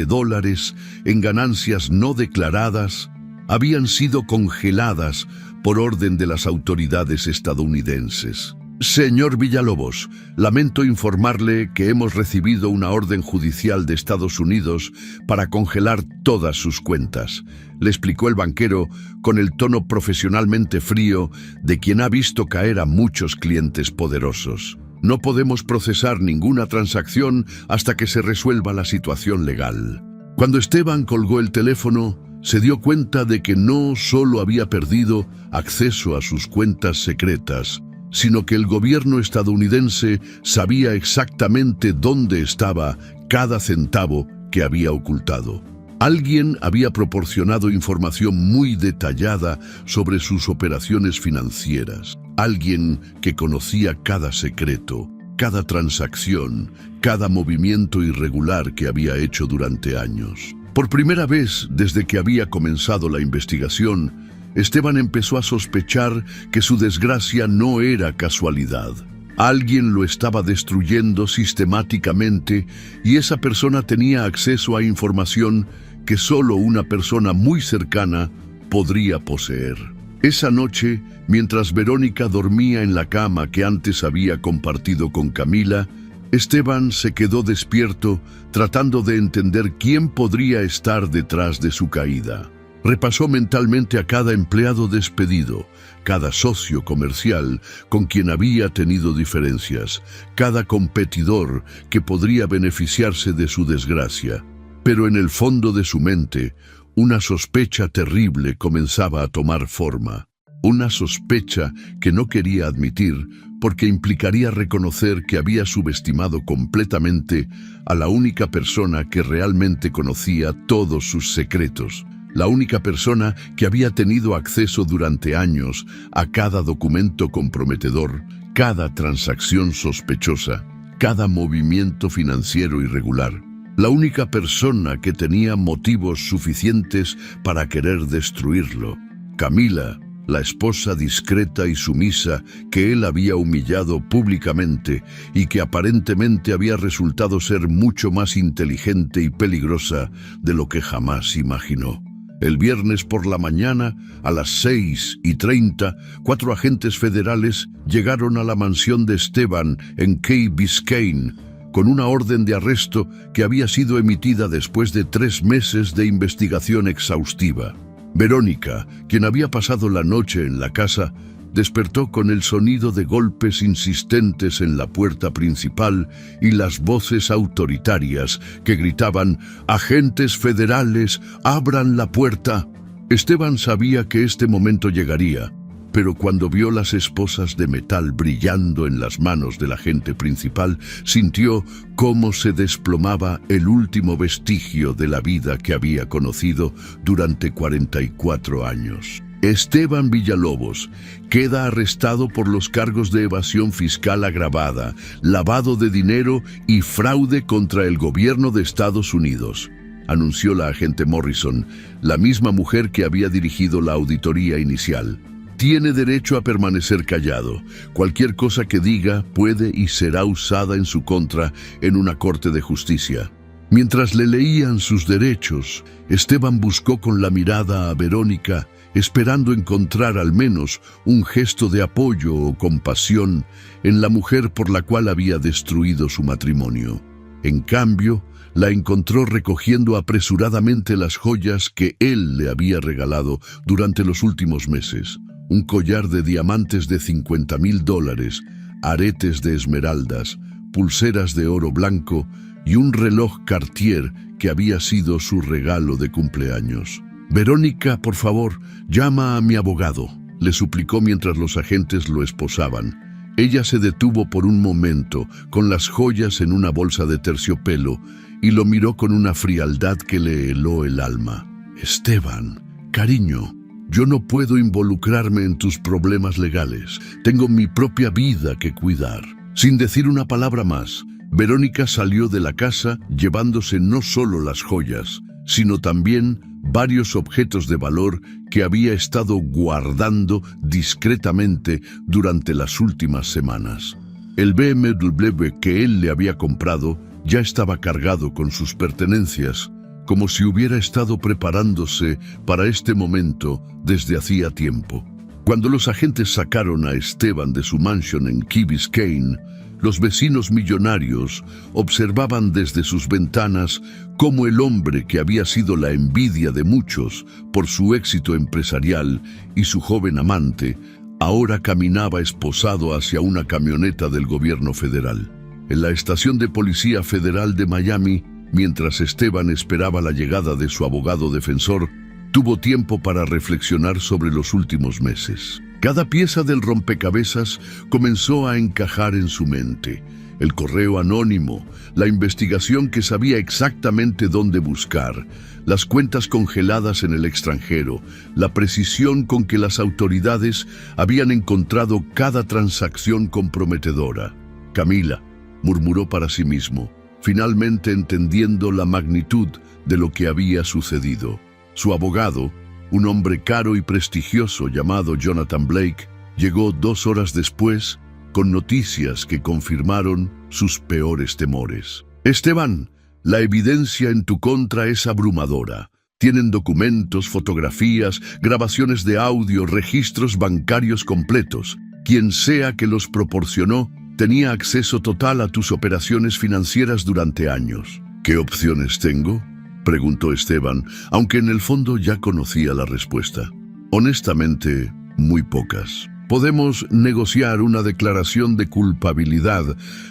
en ganancias no declaradas, habían sido congeladas por orden de las autoridades estadounidenses. Señor Villalobos, lamento informarle que hemos recibido una orden judicial de Estados Unidos para congelar todas sus cuentas, le explicó el banquero con el tono profesionalmente frío de quien ha visto caer a muchos clientes poderosos. No podemos procesar ninguna transacción hasta que se resuelva la situación legal. Cuando Esteban colgó el teléfono, se dio cuenta de que no solo había perdido acceso a sus cuentas secretas, sino que el gobierno estadounidense sabía exactamente dónde estaba cada centavo que había ocultado. Alguien había proporcionado información muy detallada sobre sus operaciones financieras. Alguien que conocía cada secreto, cada transacción, cada movimiento irregular que había hecho durante años. Por primera vez desde que había comenzado la investigación, Esteban empezó a sospechar que su desgracia no era casualidad. Alguien lo estaba destruyendo sistemáticamente y esa persona tenía acceso a información que solo una persona muy cercana podría poseer. Esa noche, mientras Verónica dormía en la cama que antes había compartido con Camila, Esteban se quedó despierto tratando de entender quién podría estar detrás de su caída. Repasó mentalmente a cada empleado despedido, cada socio comercial con quien había tenido diferencias, cada competidor que podría beneficiarse de su desgracia. Pero en el fondo de su mente, una sospecha terrible comenzaba a tomar forma. Una sospecha que no quería admitir porque implicaría reconocer que había subestimado completamente a la única persona que realmente conocía todos sus secretos. La única persona que había tenido acceso durante años a cada documento comprometedor, cada transacción sospechosa, cada movimiento financiero irregular. La única persona que tenía motivos suficientes para querer destruirlo. Camila, la esposa discreta y sumisa que él había humillado públicamente y que aparentemente había resultado ser mucho más inteligente y peligrosa de lo que jamás imaginó. El viernes por la mañana, a las 6:30, 4 agentes federales llegaron a la mansión de Esteban en Key Biscayne, con una orden de arresto que había sido emitida después de 3 meses de investigación exhaustiva. Verónica, quien había pasado la noche en la casa, despertó con el sonido de golpes insistentes en la puerta principal y las voces autoritarias que gritaban: «¡Agentes federales, abran la puerta!». Esteban sabía que este momento llegaría, pero cuando vio las esposas de metal brillando en las manos del agente principal, sintió cómo se desplomaba el último vestigio de la vida que había conocido durante 44 años. Esteban Villalobos queda arrestado por los cargos de evasión fiscal agravada, lavado de dinero y fraude contra el gobierno de Estados Unidos, anunció la agente Morrison, la misma mujer que había dirigido la auditoría inicial. Tiene derecho a permanecer callado. Cualquier cosa que diga puede y será usada en su contra en una corte de justicia. Mientras le leían sus derechos, Esteban buscó con la mirada a Verónica, esperando encontrar al menos un gesto de apoyo o compasión en la mujer por la cual había destruido su matrimonio. En cambio, la encontró recogiendo apresuradamente las joyas que él le había regalado durante los últimos meses. Un collar de diamantes de $50,000, aretes de esmeraldas, pulseras de oro blanco y un reloj Cartier que había sido su regalo de cumpleaños. «Verónica, por favor, llama a mi abogado», le suplicó mientras los agentes lo esposaban. Ella se detuvo por un momento, con las joyas en una bolsa de terciopelo, y lo miró con una frialdad que le heló el alma. «Esteban, cariño, yo no puedo involucrarme en tus problemas legales. Tengo mi propia vida que cuidar». Sin decir una palabra más, Verónica salió de la casa llevándose no solo las joyas, sino también varios objetos de valor que había estado guardando discretamente durante las últimas semanas. El BMW que él le había comprado ya estaba cargado con sus pertenencias, como si hubiera estado preparándose para este momento desde hacía tiempo. Cuando los agentes sacaron a Esteban de su mansión en Key Biscayne, los vecinos millonarios observaban desde sus ventanas cómo el hombre que había sido la envidia de muchos por su éxito empresarial y su joven amante, ahora caminaba esposado hacia una camioneta del gobierno federal. En la estación de policía federal de Miami, mientras Esteban esperaba la llegada de su abogado defensor, tuvo tiempo para reflexionar sobre los últimos meses. Cada pieza del rompecabezas comenzó a encajar en su mente. El correo anónimo, la investigación que sabía exactamente dónde buscar, las cuentas congeladas en el extranjero, la precisión con que las autoridades habían encontrado cada transacción comprometedora. Camila, murmuró para sí mismo, finalmente entendiendo la magnitud de lo que había sucedido. Su abogado, un hombre caro y prestigioso llamado Jonathan Blake, llegó 2 horas después con noticias que confirmaron sus peores temores. Esteban, la evidencia en tu contra es abrumadora. Tienen documentos, fotografías, grabaciones de audio, registros bancarios completos. Quien sea que los proporcionó tenía acceso total a tus operaciones financieras durante años. ¿Qué opciones tengo?, preguntó Esteban, aunque en el fondo ya conocía la respuesta. Honestamente, muy pocas. Podemos negociar una declaración de culpabilidad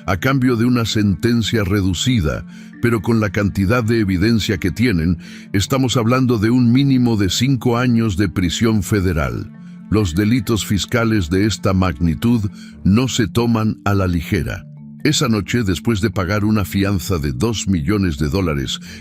a cambio de una sentencia reducida, pero con la cantidad de evidencia que tienen, estamos hablando de un mínimo de 5 años de prisión federal. Los delitos fiscales de esta magnitud no se toman a la ligera. Esa noche, después de pagar una fianza de $2 millones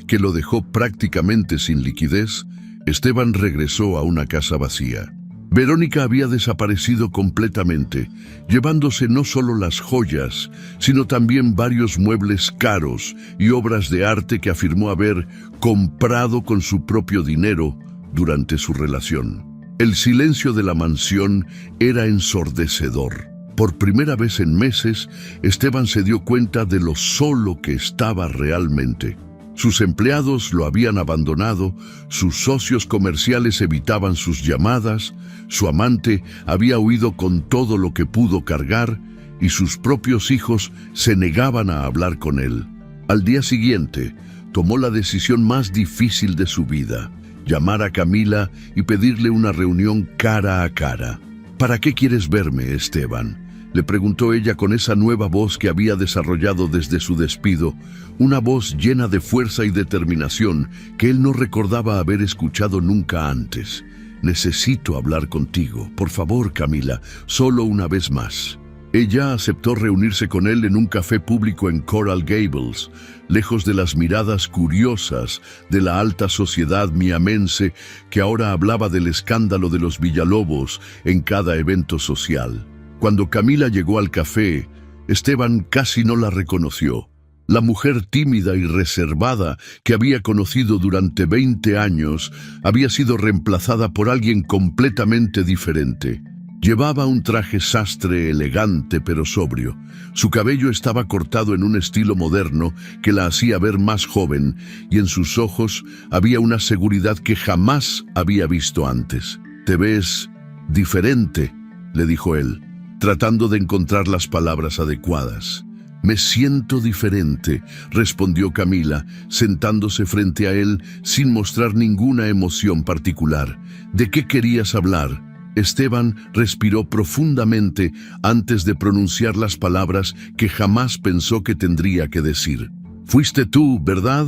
que lo dejó prácticamente sin liquidez, Esteban regresó a una casa vacía. Verónica había desaparecido completamente, llevándose no solo las joyas, sino también varios muebles caros y obras de arte que afirmó haber comprado con su propio dinero durante su relación. El silencio de la mansión era ensordecedor. Por primera vez en meses, Esteban se dio cuenta de lo solo que estaba realmente. Sus empleados lo habían abandonado, sus socios comerciales evitaban sus llamadas, su amante había huido con todo lo que pudo cargar y sus propios hijos se negaban a hablar con él. Al día siguiente, tomó la decisión más difícil de su vida: llamar a Camila y pedirle una reunión cara a cara. ¿Para qué quieres verme, Esteban?, le preguntó ella con esa nueva voz que había desarrollado desde su despido, una voz llena de fuerza y determinación que él no recordaba haber escuchado nunca antes. Necesito hablar contigo, por favor, Camila, solo una vez más. Ella aceptó reunirse con él en un café público en Coral Gables, lejos de las miradas curiosas de la alta sociedad miamense que ahora hablaba del escándalo de los Villalobos en cada evento social. Cuando Camila llegó al café, Esteban casi no la reconoció. La mujer tímida y reservada que había conocido durante 20 años había sido reemplazada por alguien completamente diferente. Llevaba un traje sastre elegante pero sobrio. Su cabello estaba cortado en un estilo moderno que la hacía ver más joven, y en sus ojos había una seguridad que jamás había visto antes. «Te ves diferente», le dijo él, tratando de encontrar las palabras adecuadas. «Me siento diferente», respondió Camila, sentándose frente a él sin mostrar ninguna emoción particular. «¿De qué querías hablar?» Esteban respiró profundamente antes de pronunciar las palabras que jamás pensó que tendría que decir. «Fuiste tú, ¿verdad?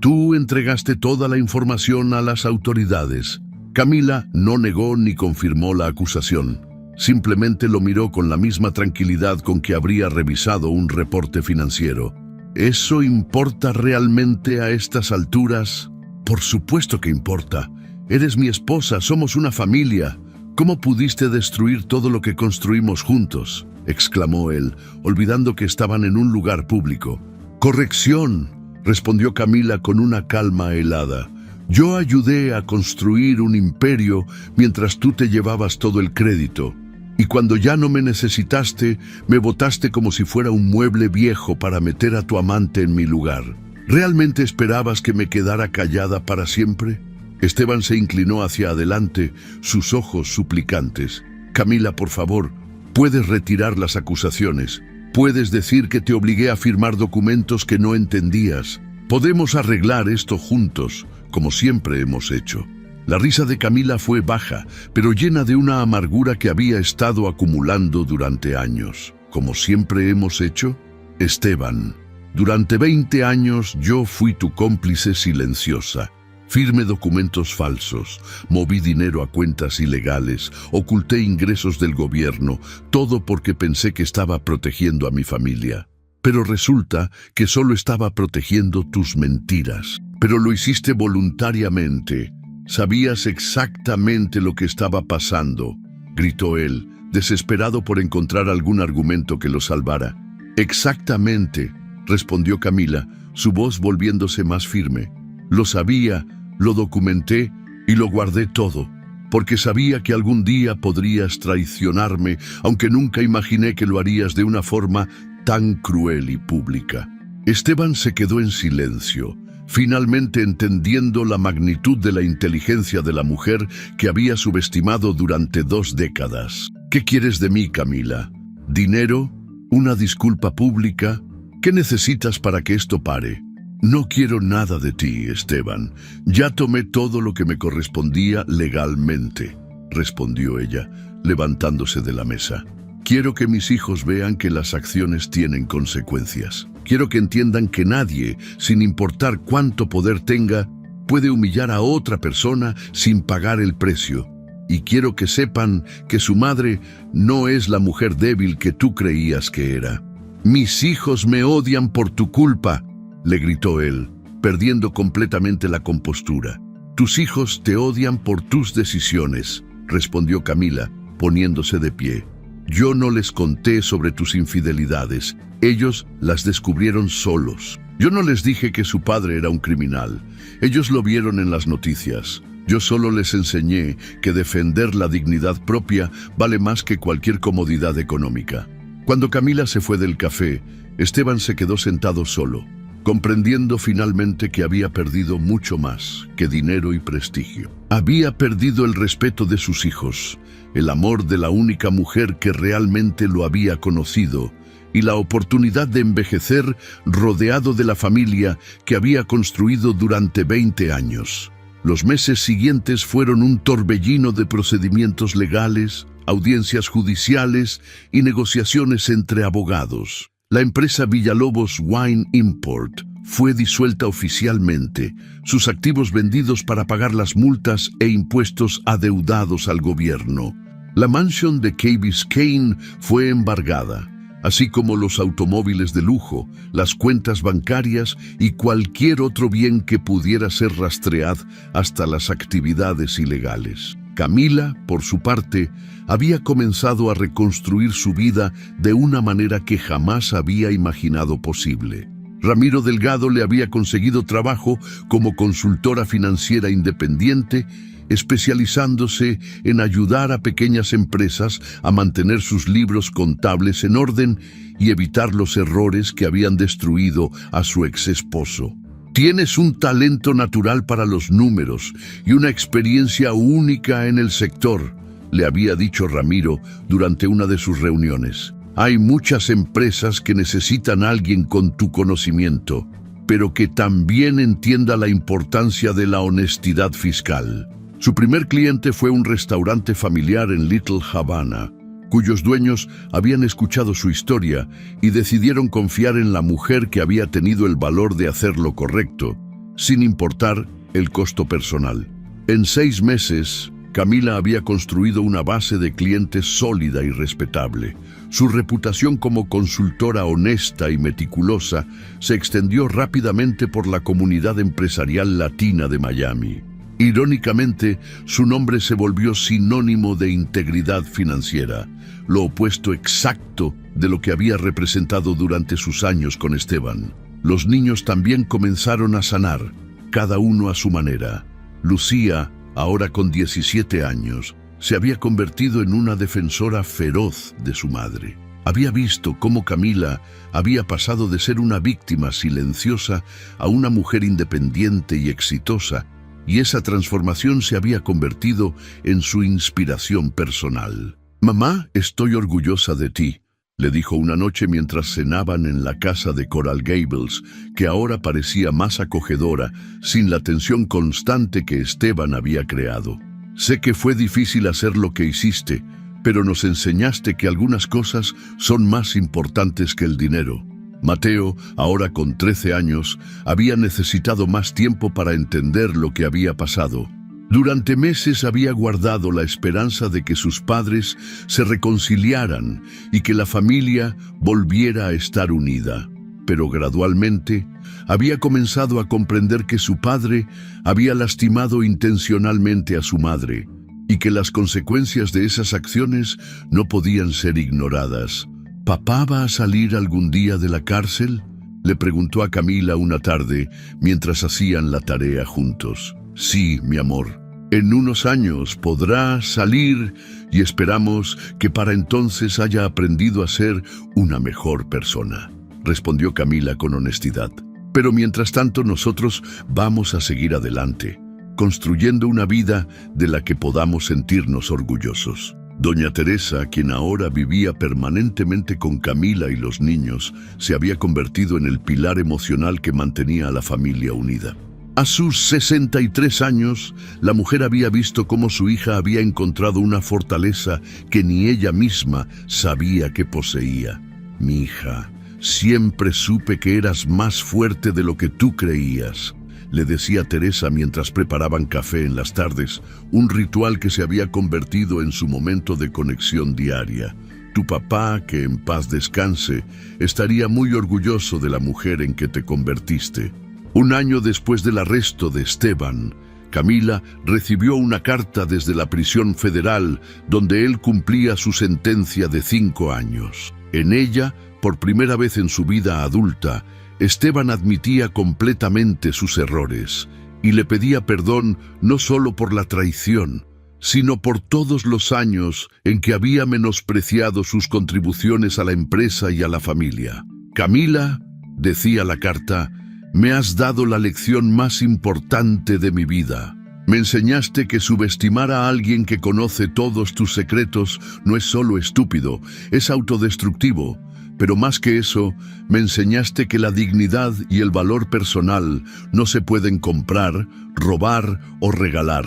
Tú entregaste toda la información a las autoridades». Camila no negó ni confirmó la acusación. Simplemente lo miró con la misma tranquilidad con que habría revisado un reporte financiero. ¿Eso importa realmente a estas alturas? Por supuesto que importa. Eres mi esposa, somos una familia. ¿Cómo pudiste destruir todo lo que construimos juntos? exclamó él, olvidando que estaban en un lugar público. «Corrección», respondió Camila con una calma helada. «Yo ayudé a construir un imperio mientras tú te llevabas todo el crédito. Y cuando ya no me necesitaste, me botaste como si fuera un mueble viejo para meter a tu amante en mi lugar. ¿Realmente esperabas que me quedara callada para siempre?» Esteban se inclinó hacia adelante, sus ojos suplicantes. «Camila, por favor, puedes retirar las acusaciones. Puedes decir que te obligué a firmar documentos que no entendías. Podemos arreglar esto juntos, como siempre hemos hecho». La risa de Camila fue baja, pero llena de una amargura que había estado acumulando durante años. «¿Como siempre hemos hecho?» «Esteban, durante 20 años yo fui tu cómplice silenciosa. Firmé documentos falsos, moví dinero a cuentas ilegales, oculté ingresos del gobierno, todo porque pensé que estaba protegiendo a mi familia. Pero resulta que solo estaba protegiendo tus mentiras. Pero lo hiciste voluntariamente. Sabías exactamente lo que estaba pasando», gritó él, desesperado por encontrar algún argumento que lo salvara. «Exactamente», respondió Camila, su voz volviéndose más firme. «Lo sabía, lo documenté y lo guardé todo, porque sabía que algún día podrías traicionarme, aunque nunca imaginé que lo harías de una forma tan cruel y pública». Esteban se quedó en silencio, finalmente entendiendo la magnitud de la inteligencia de la mujer que había subestimado durante 2 décadas. «¿Qué quieres de mí, Camila? ¿Dinero? ¿Una disculpa pública? ¿Qué necesitas para que esto pare?» «No quiero nada de ti, Esteban. Ya tomé todo lo que me correspondía legalmente», respondió ella, levantándose de la mesa. «Quiero que mis hijos vean que las acciones tienen consecuencias. Quiero que entiendan que nadie, sin importar cuánto poder tenga, puede humillar a otra persona sin pagar el precio. Y quiero que sepan que su madre no es la mujer débil que tú creías que era». «Mis hijos me odian por tu culpa», le gritó él, perdiendo completamente la compostura. «Tus hijos te odian por tus decisiones», respondió Camila, poniéndose de pie. «Yo no les conté sobre tus infidelidades. Ellos las descubrieron solos. Yo no les dije que su padre era un criminal. Ellos lo vieron en las noticias. Yo solo les enseñé que defender la dignidad propia vale más que cualquier comodidad económica». Cuando Camila se fue del café, Esteban se quedó sentado solo, comprendiendo finalmente que había perdido mucho más que dinero y prestigio. Había perdido el respeto de sus hijos, el amor de la única mujer que realmente lo había conocido y la oportunidad de envejecer rodeado de la familia que había construido durante 20 años. Los meses siguientes fueron un torbellino de procedimientos legales, audiencias judiciales y negociaciones entre abogados. La empresa Villalobos Wine Import fue disuelta oficialmente, sus activos vendidos para pagar las multas e impuestos adeudados al gobierno. La mansión de Key Biscayne fue embargada, así como los automóviles de lujo, las cuentas bancarias y cualquier otro bien que pudiera ser rastreado hasta las actividades ilegales. Camila, por su parte, había comenzado a reconstruir su vida de una manera que jamás había imaginado posible. Ramiro Delgado le había conseguido trabajo como consultora financiera independiente, especializándose en ayudar a pequeñas empresas a mantener sus libros contables en orden y evitar los errores que habían destruido a su ex esposo. «Tienes un talento natural para los números y una experiencia única en el sector», le había dicho Ramiro durante una de sus reuniones. «Hay muchas empresas que necesitan a alguien con tu conocimiento, pero que también entienda la importancia de la honestidad fiscal». Su primer cliente fue un restaurante familiar en Little Havana, cuyos dueños habían escuchado su historia y decidieron confiar en la mujer que había tenido el valor de hacer lo correcto, sin importar el costo personal. En 6 meses, Camila había construido una base de clientes sólida y respetable. Su reputación como consultora honesta y meticulosa se extendió rápidamente por la comunidad empresarial latina de Miami. Irónicamente, su nombre se volvió sinónimo de integridad financiera, lo opuesto exacto de lo que había representado durante sus años con Esteban. Los niños también comenzaron a sanar, cada uno a su manera. Lucía, ahora con 17 años, se había convertido en una defensora feroz de su madre. Había visto cómo Camila había pasado de ser una víctima silenciosa a una mujer independiente y exitosa, y esa transformación se había convertido en su inspiración personal. «Mamá, estoy orgullosa de ti», le dijo una noche mientras cenaban en la casa de Coral Gables, que ahora parecía más acogedora, sin la tensión constante que Esteban había creado. «Sé que fue difícil hacer lo que hiciste, pero nos enseñaste que algunas cosas son más importantes que el dinero». Mateo, ahora con 13 años, había necesitado más tiempo para entender lo que había pasado. Durante meses había guardado la esperanza de que sus padres se reconciliaran y que la familia volviera a estar unida. Pero gradualmente había comenzado a comprender que su padre había lastimado intencionalmente a su madre y que las consecuencias de esas acciones no podían ser ignoradas. «¿Papá va a salir algún día de la cárcel?», le preguntó a Camila una tarde mientras hacían la tarea juntos. «Sí, mi amor. En unos años podrá salir y esperamos que para entonces haya aprendido a ser una mejor persona», respondió Camila con honestidad. «Pero mientras tanto nosotros vamos a seguir adelante, construyendo una vida de la que podamos sentirnos orgullosos». Doña Teresa, quien ahora vivía permanentemente con Camila y los niños, se había convertido en el pilar emocional que mantenía a la familia unida. A sus 63 años, la mujer había visto cómo su hija había encontrado una fortaleza que ni ella misma sabía que poseía. «Mi hija, siempre supe que eras más fuerte de lo que tú creías», le decía Teresa mientras preparaban café en las tardes, un ritual que se había convertido en su momento de conexión diaria. «Tu papá, que en paz descanse, estaría muy orgulloso de la mujer en que te convertiste». Un año después del arresto de Esteban, Camila recibió una carta desde la prisión federal donde él cumplía su sentencia de 5 años. En ella, por primera vez en su vida adulta, Esteban admitía completamente sus errores y le pedía perdón no solo por la traición, sino por todos los años en que había menospreciado sus contribuciones a la empresa y a la familia. «Camila», decía la carta, «me has dado la lección más importante de mi vida. Me enseñaste que subestimar a alguien que conoce todos tus secretos no es solo estúpido, es autodestructivo. Pero más que eso, me enseñaste que la dignidad y el valor personal no se pueden comprar, robar o regalar.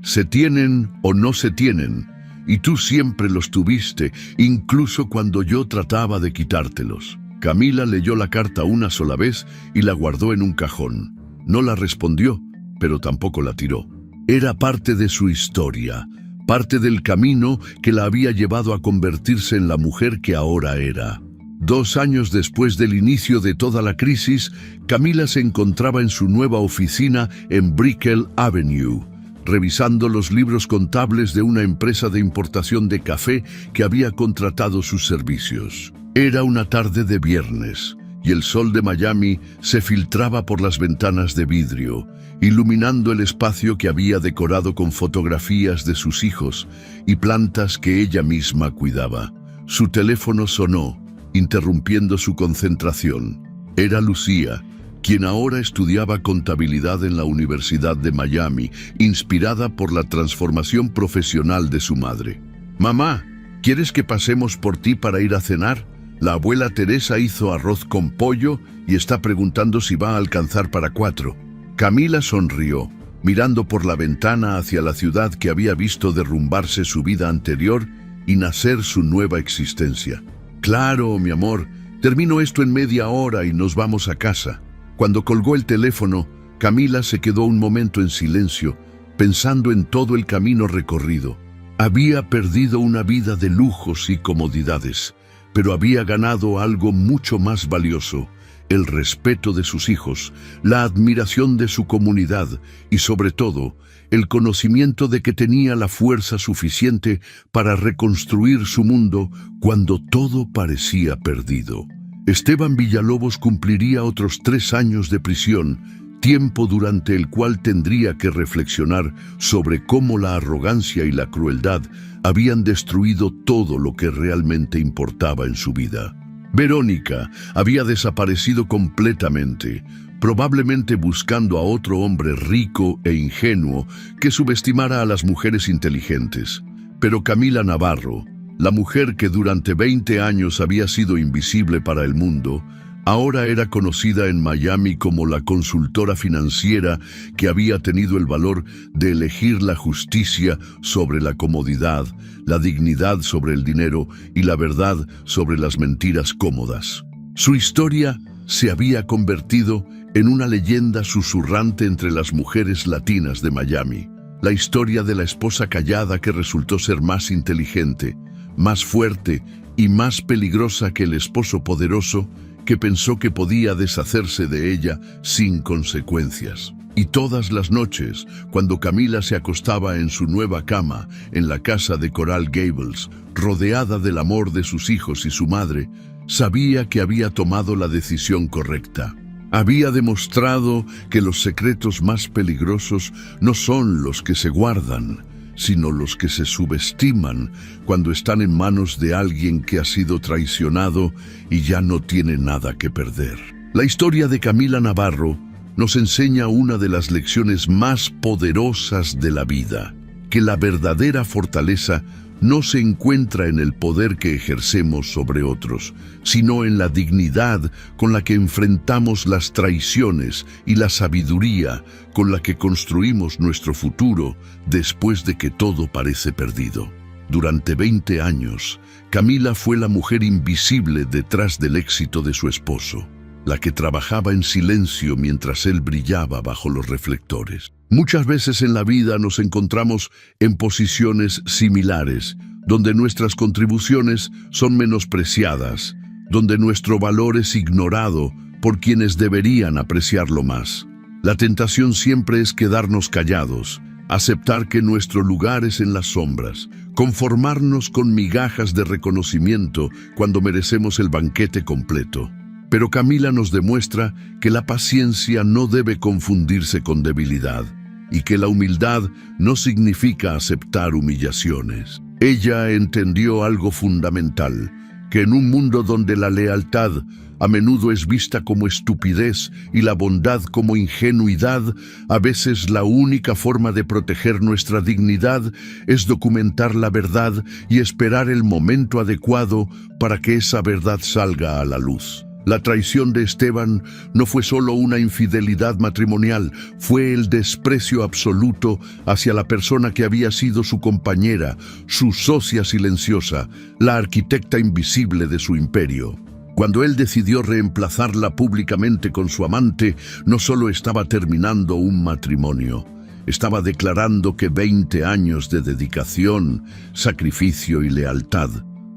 Se tienen o no se tienen, y tú siempre los tuviste, incluso cuando yo trataba de quitártelos». Camila leyó la carta una sola vez y la guardó en un cajón. No la respondió, pero tampoco la tiró. Era parte de su historia, parte del camino que la había llevado a convertirse en la mujer que ahora era. 2 años después del inicio de toda la crisis, Camila se encontraba en su nueva oficina en Brickell Avenue, revisando los libros contables de una empresa de importación de café que había contratado sus servicios. Era una tarde de viernes, y el sol de Miami se filtraba por las ventanas de vidrio, iluminando el espacio que había decorado con fotografías de sus hijos y plantas que ella misma cuidaba. Su teléfono sonó, interrumpiendo su concentración. Era Lucía, quien ahora estudiaba contabilidad en la Universidad de Miami, inspirada por la transformación profesional de su madre. «Mamá, ¿quieres que pasemos por ti para ir a cenar? La abuela Teresa hizo arroz con pollo y está preguntando si va a alcanzar para 4. Camila sonrió, mirando por la ventana hacia la ciudad que había visto derrumbarse su vida anterior y nacer su nueva existencia. «Claro, mi amor, termino esto en media hora y nos vamos a casa». Cuando colgó el teléfono, Camila se quedó un momento en silencio, pensando en todo el camino recorrido. Había perdido una vida de lujos y comodidades, pero había ganado algo mucho más valioso, el respeto de sus hijos, la admiración de su comunidad y, sobre todo, el conocimiento de que tenía la fuerza suficiente para reconstruir su mundo cuando todo parecía perdido. Esteban Villalobos cumpliría otros 3 años de prisión, tiempo durante el cual tendría que reflexionar sobre cómo la arrogancia y la crueldad habían destruido todo lo que realmente importaba en su vida. Verónica había desaparecido completamente, probablemente buscando a otro hombre rico e ingenuo que subestimara a las mujeres inteligentes. Pero Camila Navarro, la mujer que durante 20 años había sido invisible para el mundo, ahora era conocida en Miami como la consultora financiera que había tenido el valor de elegir la justicia sobre la comodidad, la dignidad sobre el dinero y la verdad sobre las mentiras cómodas. Su historia se había convertido en una leyenda susurrante entre las mujeres latinas de Miami. La historia de la esposa callada que resultó ser más inteligente, más fuerte y más peligrosa que el esposo poderoso que pensó que podía deshacerse de ella sin consecuencias. Y todas las noches, cuando Camila se acostaba en su nueva cama en la casa de Coral Gables, rodeada del amor de sus hijos y su madre, sabía que había tomado la decisión correcta. Había demostrado que los secretos más peligrosos no son los que se guardan, sino los que se subestiman cuando están en manos de alguien que ha sido traicionado y ya no tiene nada que perder. La historia de Camila Navarro nos enseña una de las lecciones más poderosas de la vida, que la verdadera fortaleza no se encuentra en el poder que ejercemos sobre otros, sino en la dignidad con la que enfrentamos las traiciones y la sabiduría con la que construimos nuestro futuro después de que todo parece perdido. Durante 20 años, Camila fue la mujer invisible detrás del éxito de su esposo, la que trabajaba en silencio mientras él brillaba bajo los reflectores. Muchas veces en la vida nos encontramos en posiciones similares, donde nuestras contribuciones son menospreciadas, donde nuestro valor es ignorado por quienes deberían apreciarlo más. La tentación siempre es quedarnos callados, aceptar que nuestro lugar es en las sombras, conformarnos con migajas de reconocimiento cuando merecemos el banquete completo. Pero Camila nos demuestra que la paciencia no debe confundirse con debilidad y que la humildad no significa aceptar humillaciones. Ella entendió algo fundamental, que en un mundo donde la lealtad a menudo es vista como estupidez y la bondad como ingenuidad, a veces la única forma de proteger nuestra dignidad es documentar la verdad y esperar el momento adecuado para que esa verdad salga a la luz. La traición de Esteban no fue solo una infidelidad matrimonial, fue el desprecio absoluto hacia la persona que había sido su compañera, su socia silenciosa, la arquitecta invisible de su imperio. Cuando él decidió reemplazarla públicamente con su amante, no solo estaba terminando un matrimonio, estaba declarando que 20 años de dedicación, sacrificio y lealtad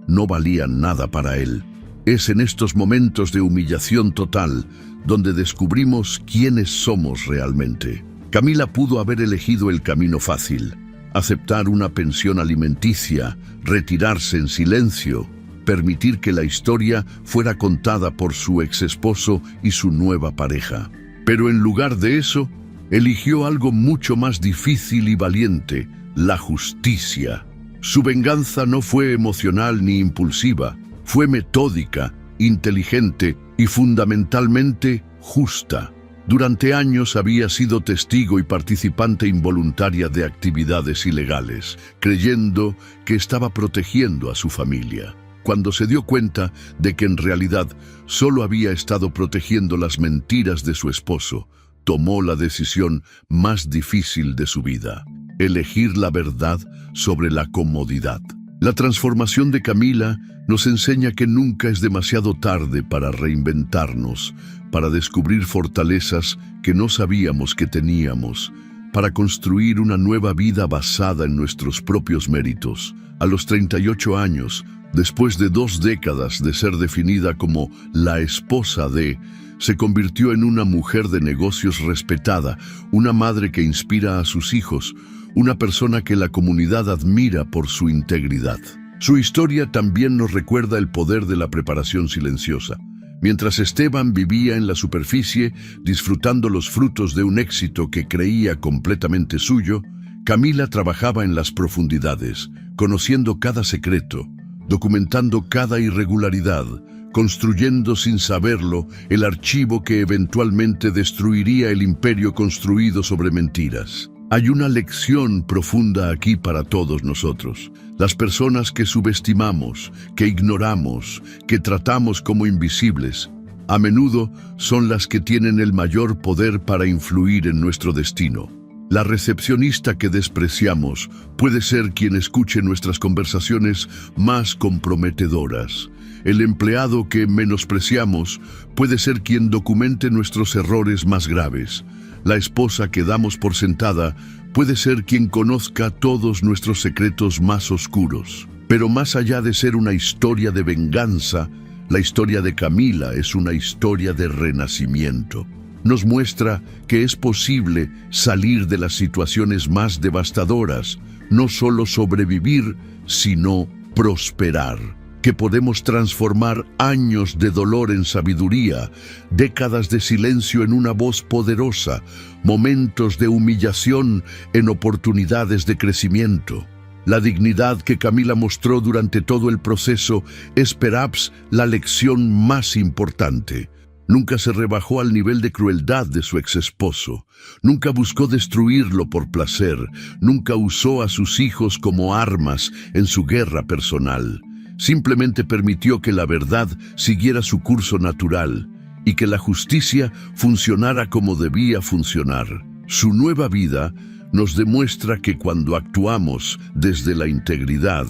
no valían nada para él. Es en estos momentos de humillación total donde descubrimos quiénes somos realmente. Camila pudo haber elegido el camino fácil, aceptar una pensión alimenticia, retirarse en silencio, permitir que la historia fuera contada por su exesposo y su nueva pareja. Pero en lugar de eso, eligió algo mucho más difícil y valiente, la justicia. Su venganza no fue emocional ni impulsiva, fue metódica, inteligente y fundamentalmente justa. Durante años había sido testigo y participante involuntaria de actividades ilegales, creyendo que estaba protegiendo a su familia. Cuando se dio cuenta de que en realidad solo había estado protegiendo las mentiras de su esposo, tomó la decisión más difícil de su vida: elegir la verdad sobre la comodidad. La transformación de Camila nos enseña que nunca es demasiado tarde para reinventarnos, para descubrir fortalezas que no sabíamos que teníamos, para construir una nueva vida basada en nuestros propios méritos. A los 38 años, después de 2 décadas de ser definida como la esposa de, se convirtió en una mujer de negocios respetada, una madre que inspira a sus hijos, una persona que la comunidad admira por su integridad. Su historia también nos recuerda el poder de la preparación silenciosa. Mientras Esteban vivía en la superficie, disfrutando los frutos de un éxito que creía completamente suyo, Camila trabajaba en las profundidades, conociendo cada secreto, documentando cada irregularidad, construyendo sin saberlo el archivo que eventualmente destruiría el imperio construido sobre mentiras. Hay una lección profunda aquí para todos nosotros. Las personas que subestimamos, que ignoramos, que tratamos como invisibles, a menudo son las que tienen el mayor poder para influir en nuestro destino. La recepcionista que despreciamos puede ser quien escuche nuestras conversaciones más comprometedoras. El empleado que menospreciamos puede ser quien documente nuestros errores más graves. La esposa que damos por sentada puede ser quien conozca todos nuestros secretos más oscuros. Pero más allá de ser una historia de venganza, la historia de Camila es una historia de renacimiento. Nos muestra que es posible salir de las situaciones más devastadoras, no solo sobrevivir, sino prosperar. Que podemos transformar años de dolor en sabiduría, décadas de silencio en una voz poderosa, momentos de humillación en oportunidades de crecimiento. La dignidad que Camila mostró durante todo el proceso es perhaps la lección más importante. Nunca se rebajó al nivel de crueldad de su exesposo. Nunca buscó destruirlo por placer. Nunca usó a sus hijos como armas en su guerra personal. Simplemente permitió que la verdad siguiera su curso natural y que la justicia funcionara como debía funcionar. Su nueva vida nos demuestra que cuando actuamos desde la integridad,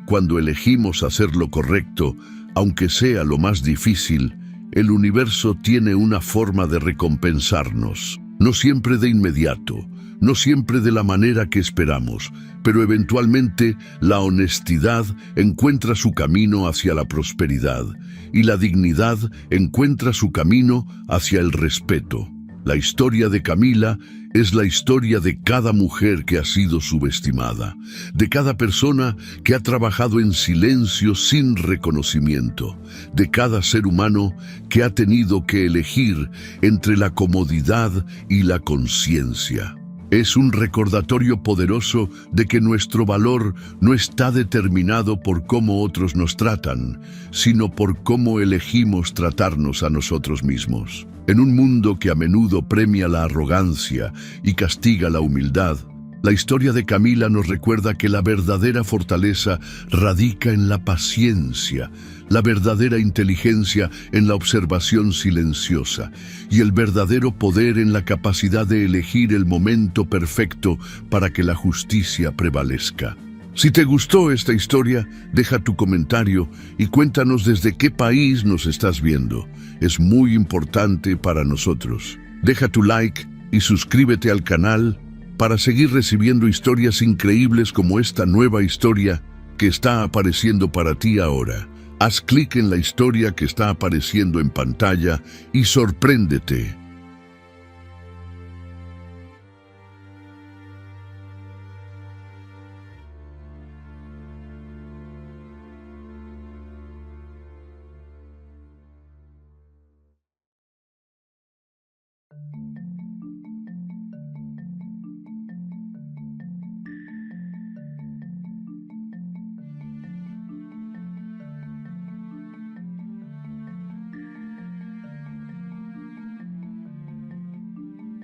cuando elegimos hacer lo correcto, aunque sea lo más difícil, el universo tiene una forma de recompensarnos. No siempre de inmediato, no siempre de la manera que esperamos, pero eventualmente la honestidad encuentra su camino hacia la prosperidad y la dignidad encuentra su camino hacia el respeto. La historia de Camila es la historia de cada mujer que ha sido subestimada, de cada persona que ha trabajado en silencio sin reconocimiento, de cada ser humano que ha tenido que elegir entre la comodidad y la conciencia. Es un recordatorio poderoso de que nuestro valor no está determinado por cómo otros nos tratan, sino por cómo elegimos tratarnos a nosotros mismos. En un mundo que a menudo premia la arrogancia y castiga la humildad, la historia de Camila nos recuerda que la verdadera fortaleza radica en la paciencia, la verdadera inteligencia en la observación silenciosa y el verdadero poder en la capacidad de elegir el momento perfecto para que la justicia prevalezca. Si te gustó esta historia, deja tu comentario y cuéntanos desde qué país nos estás viendo. Es muy importante para nosotros. Deja tu like y suscríbete al canal para seguir recibiendo historias increíbles como esta nueva historia que está apareciendo para ti ahora. Haz clic en la historia que está apareciendo en pantalla y sorpréndete.